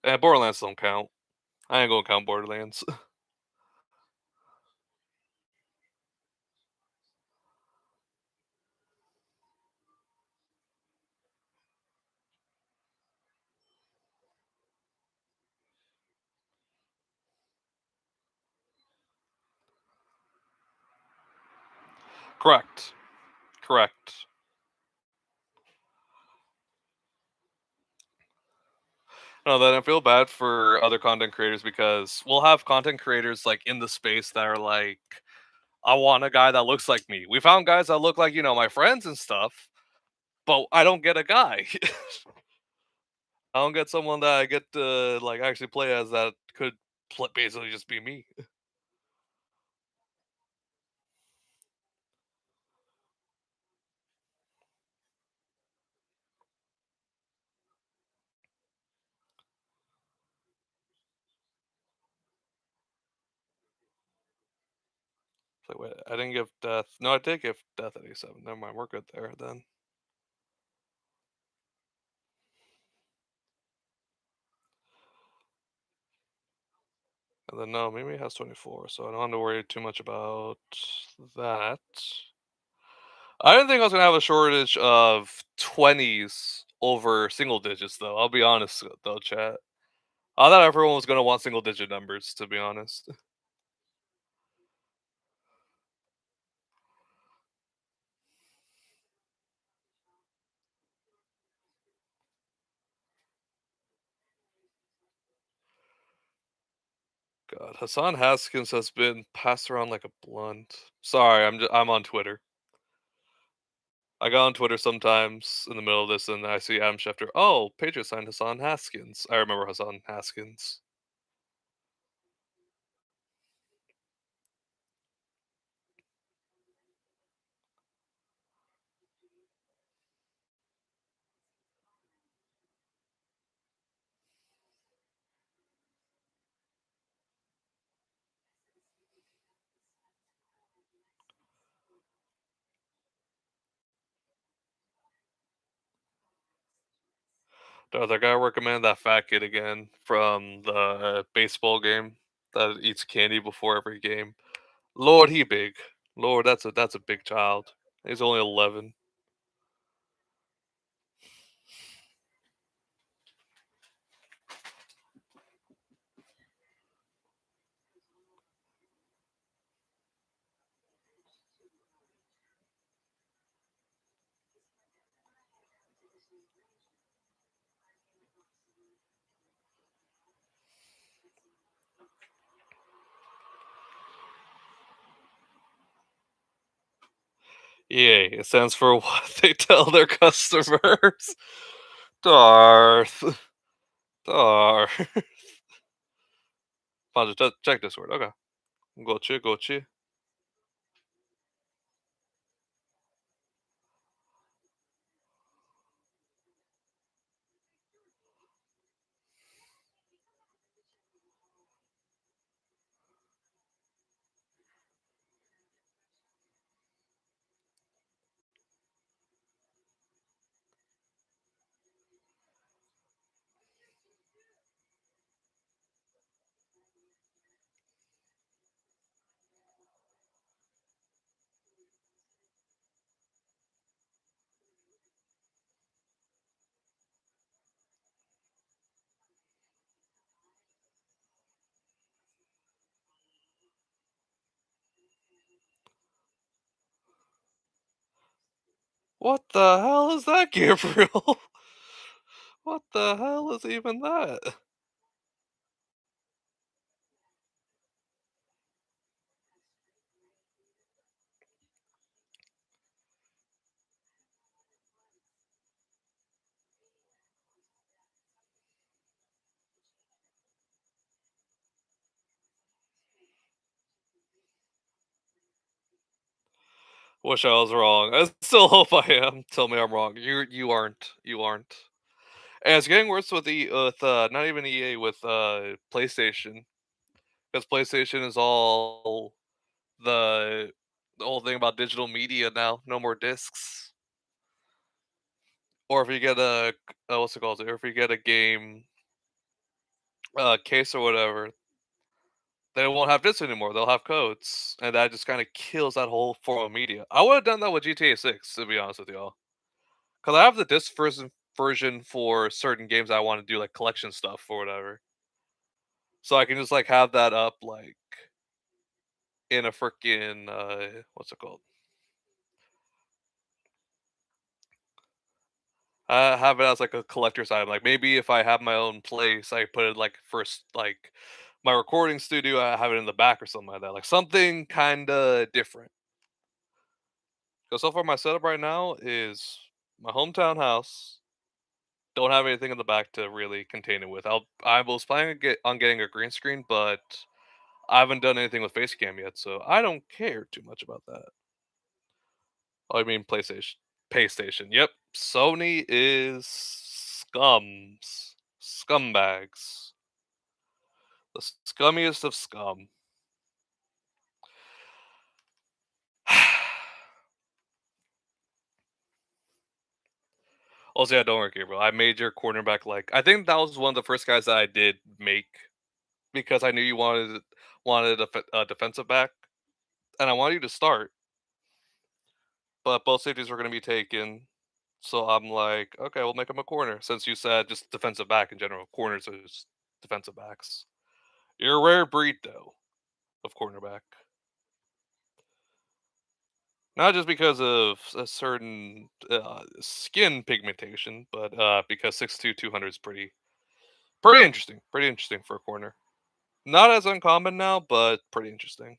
And Borderlands don't count. I ain't gonna count Borderlands. Correct. Correct. No, then I feel bad for other content creators because we'll have content creators like in the space that are like, I want a guy that looks like me. We found guys that look like, my friends and stuff, but I don't get a guy. I don't get someone that I get to like actually play as that could basically just be me. It's like, wait, I didn't give death. No, I did give death at 87. Never mind, we're good there then. And then no, Mimi has 24, so I don't have to worry too much about that. I didn't think I was gonna have a shortage of 20s over single digits though. I'll be honest though, chat. I thought everyone was gonna want single digit numbers, to be honest. God, Hassan Haskins has been passed around like a blunt. Sorry, I'm on Twitter. I go on Twitter sometimes in the middle of this, and I see Adam Schefter. Oh, Patriots signed Hassan Haskins. I remember Hassan Haskins. Does I gotta recommend that fat kid again from the baseball game that eats candy before every game. Lord, he big. Lord, that's a big child. He's only 11. EA. It stands for what they tell their customers. Darth. Darth. Fine, just check Discord. Okay. Gotcha, gotcha. What the hell is that, Gabriel? What the hell is even that? Wish I was wrong. I still hope I am. Tell me I'm wrong. You aren't. You aren't. And it's getting worse with not even EA with PlayStation because PlayStation is all the the whole thing about digital media now. No more discs. Or if you get a what's it called? Or if you get a game, case or whatever, they won't have discs anymore. They'll have codes, and that just kind of kills that whole form of media. I would have done that with GTA 6, to be honest with y'all, because I have the disc version for certain games I want to do like collection stuff or whatever. So I can just like have that up like in a freaking what's it called? Have it as like a collector's item. Like maybe if I have my own place, I put it like first like my recording studio. I have it in the back or something like that. Like something kind of different. Because so far my setup right now is my hometown house. Don't have anything in the back to really contain it with. I was planning on getting a green screen, but I haven't done anything with face cam yet, so I don't care too much about that. Oh, I mean PlayStation. PlayStation. Yep. Sony is scumbags. The scummiest of scum. Also, yeah, don't worry, Gabriel. I made your cornerback like I think that was one of the first guys that I did make because I knew you wanted a defensive back, and I wanted you to start, but both safeties were going to be taken. So I'm like, okay, we'll make him a corner since you said just defensive back in general. Corners are just defensive backs. You're a rare breed though of cornerback. Not just because of a certain skin pigmentation, but because 6'2", 200 is pretty interesting. Pretty interesting for a corner. Not as uncommon now, but pretty interesting.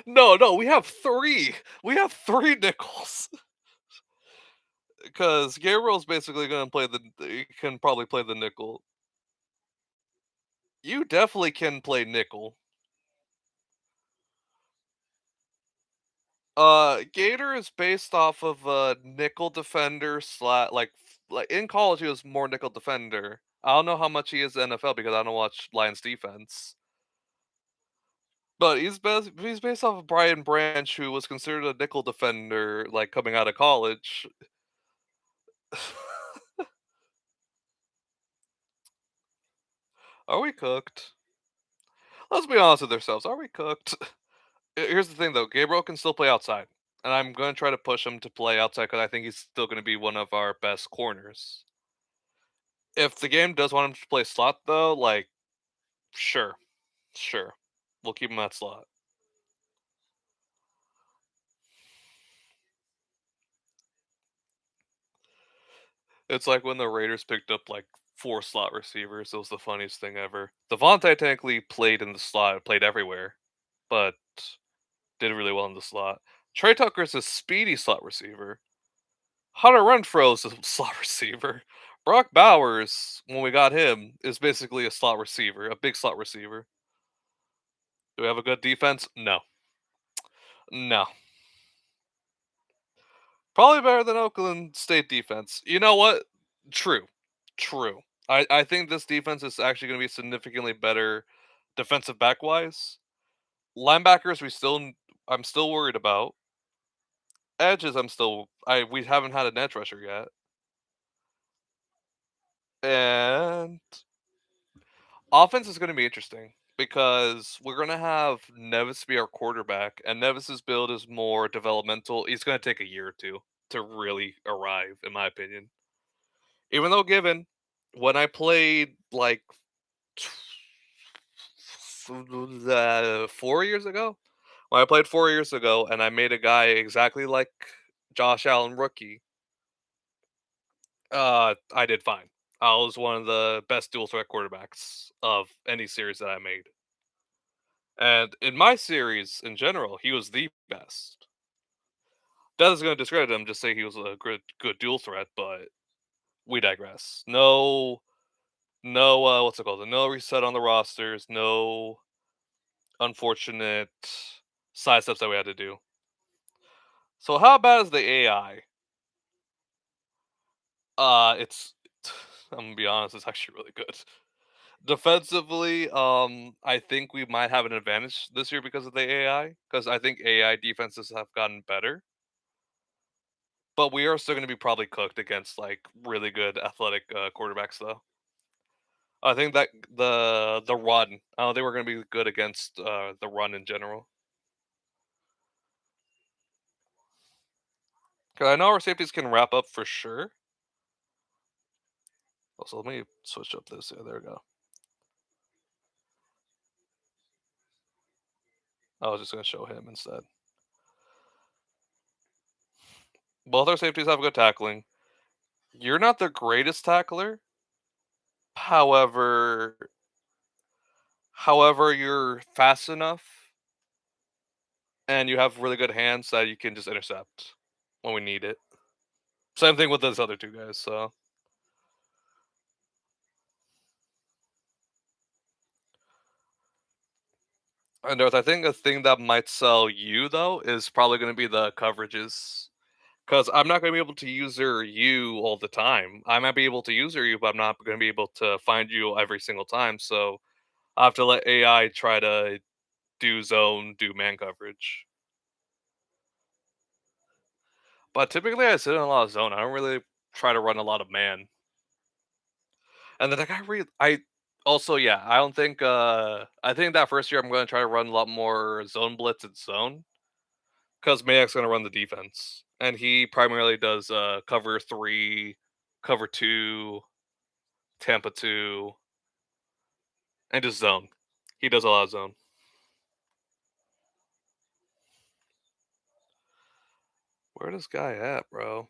No, no, we have three. We have three nickels because Gabriel's basically going to play the. He can probably play the nickel. You definitely can play nickel. Gator is based off of a nickel defender like in college he was more nickel defender. I don't know how much he is in NFL because I don't watch Lions defense. But he's based off of Brian Branch, who was considered a nickel defender like coming out of college. Are we cooked? Let's be honest with ourselves. Are we cooked? Here's the thing though, Gabriel can still play outside. And I'm going to try to push him to play outside because I think he's still going to be one of our best corners. If the game does want him to play slot though, like sure, sure. We'll keep him at slot. It's like when the Raiders picked up like four slot receivers. It was the funniest thing ever. Devontae technically played in the slot, played everywhere, but did really well in the slot. Trey Tucker's a speedy slot receiver. Hunter Renfro's a slot receiver. Brock Bowers, when we got him, is basically a slot receiver, a big slot receiver. Do we have a good defense? No. No. Probably better than Oakland State defense. You know what? True. True. I think this defense is actually going to be significantly better defensive back wise. Linebackers I'm still worried about. Edges I we haven't had an edge rusher yet. And offense is going to be interesting because we're going to have Nevis be our quarterback, and Nevis's build is more developmental. He's going to take a year or two to really arrive, in my opinion. Even though given when I played like 4 years ago, When I played 4 years ago and I made a guy exactly like Josh Allen rookie, I did fine. I was one of the best dual threat quarterbacks of any series that I made. And in my series in general, he was the best. That is going to discredit him, just say he was a good dual threat, but we digress. No, what's it called? No reset on the rosters, no unfortunate side steps that we had to do. So how bad is the AI? It's I'm gonna be honest, it's actually really good. Defensively, I think we might have an advantage this year because of the AI, because I think AI defenses have gotten better. But we are still going to be probably cooked against like really good athletic quarterbacks, though. I think that the run, I don't think we're going to be good against the run in general. Because I know our safeties can wrap up for sure. Also, let me switch up this. Yeah, there we go. I was just going to show him instead. Both our safeties have good tackling. You're not the greatest tackler. However, you're fast enough and you have really good hands that you can just intercept when we need it. Same thing with those other two guys. So, and North, I think a thing that might sell you though is probably going to be the coverages. Because I'm not going to be able to user you all the time. I might be able to user you, but I'm not going to be able to find you every single time. So I have to let AI try to do zone, do man coverage. But typically, I sit in a lot of zone. I don't really try to run a lot of man. And then like I also yeah, I don't think I think that first year I'm going to try to run a lot more zone blitz and zone because Mayak's going to run the defense, and he primarily does cover 3, cover 2, Tampa 2, and just zone. He does a lot of zone. Where this guy at, bro?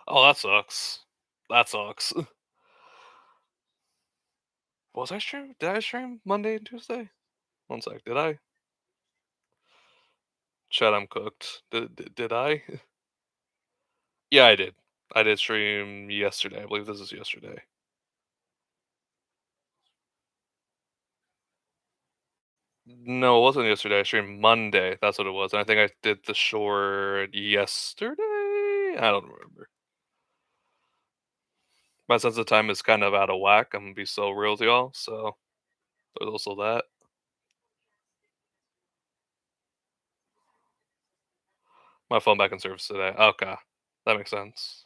Oh, that sucks. That sucks. Was I stream? Did I stream Monday and Tuesday? One sec. Did I? Chat, I'm cooked. Did I? Yeah, I did. I did stream yesterday. I believe this is yesterday. No, it wasn't yesterday. I streamed Monday. That's what it was. And I think I did the short yesterday. I don't remember. My sense of time is kind of out of whack. I'm gonna be so real to y'all. So there's also that. My phone back in service today. Okay, that makes sense.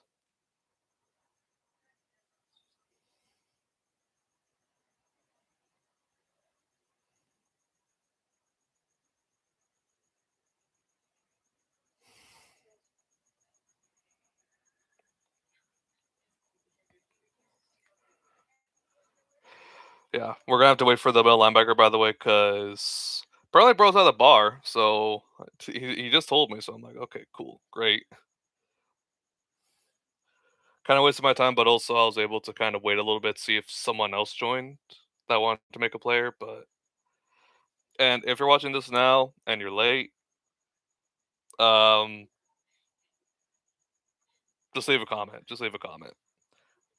Yeah, we're gonna have to wait for the middle linebacker, by the way, because apparently bro's at the bar. So he just told me. So I'm like, okay, cool, great. Kind of wasted my time, but also I was able to kind of wait a little bit, see if someone else joined that wanted to make a player. But and if you're watching this now and you're late, Um, just leave a comment. Just leave a comment.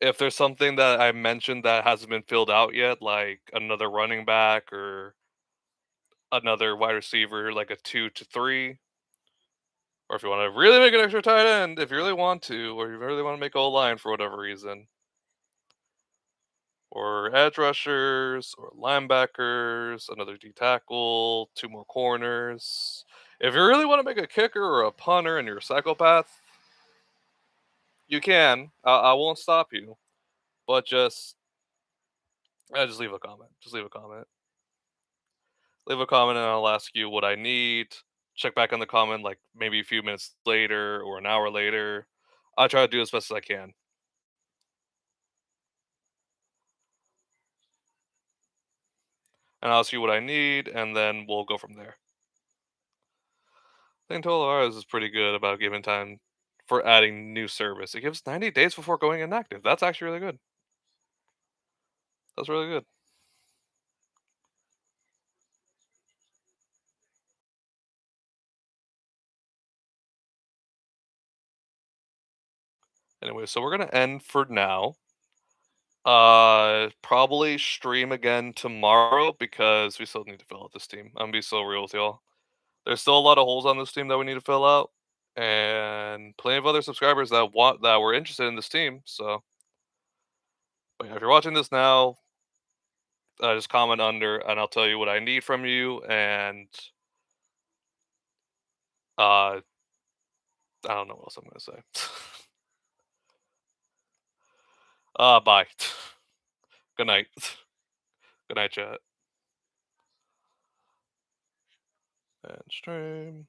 If there's something that I mentioned that hasn't been filled out yet, like another running back or another wide receiver, like a 2 to 3, or if you want to really make an extra tight end, if you really want to, or you really want to make O line for whatever reason, or edge rushers, or linebackers, another D tackle, 2 more corners. If you really want to make a kicker or a punter and you're a psychopath, you can. I won't stop you, but just leave a comment. Just leave a comment. Leave a comment, and I'll ask you what I need. Check back on the comment like maybe a few minutes later or an hour later. I try to do as best as I can, and I'll ask you what I need, and then we'll go from there. I think Total Hours is pretty good about giving time for adding new service. It gives 90 days before going inactive. That's actually really good. That's really good. Anyway, so we're gonna end for now. Probably stream again tomorrow because we still need to fill out this team. I'm gonna be so real with y'all. There's still a lot of holes on this team that we need to fill out, and plenty of other subscribers that were interested in this team. So, but yeah, if you're watching this now, just comment under, and I'll tell you what I need from you. And I don't know what else I'm gonna say. Bye. Good night. Good night, chat. And stream.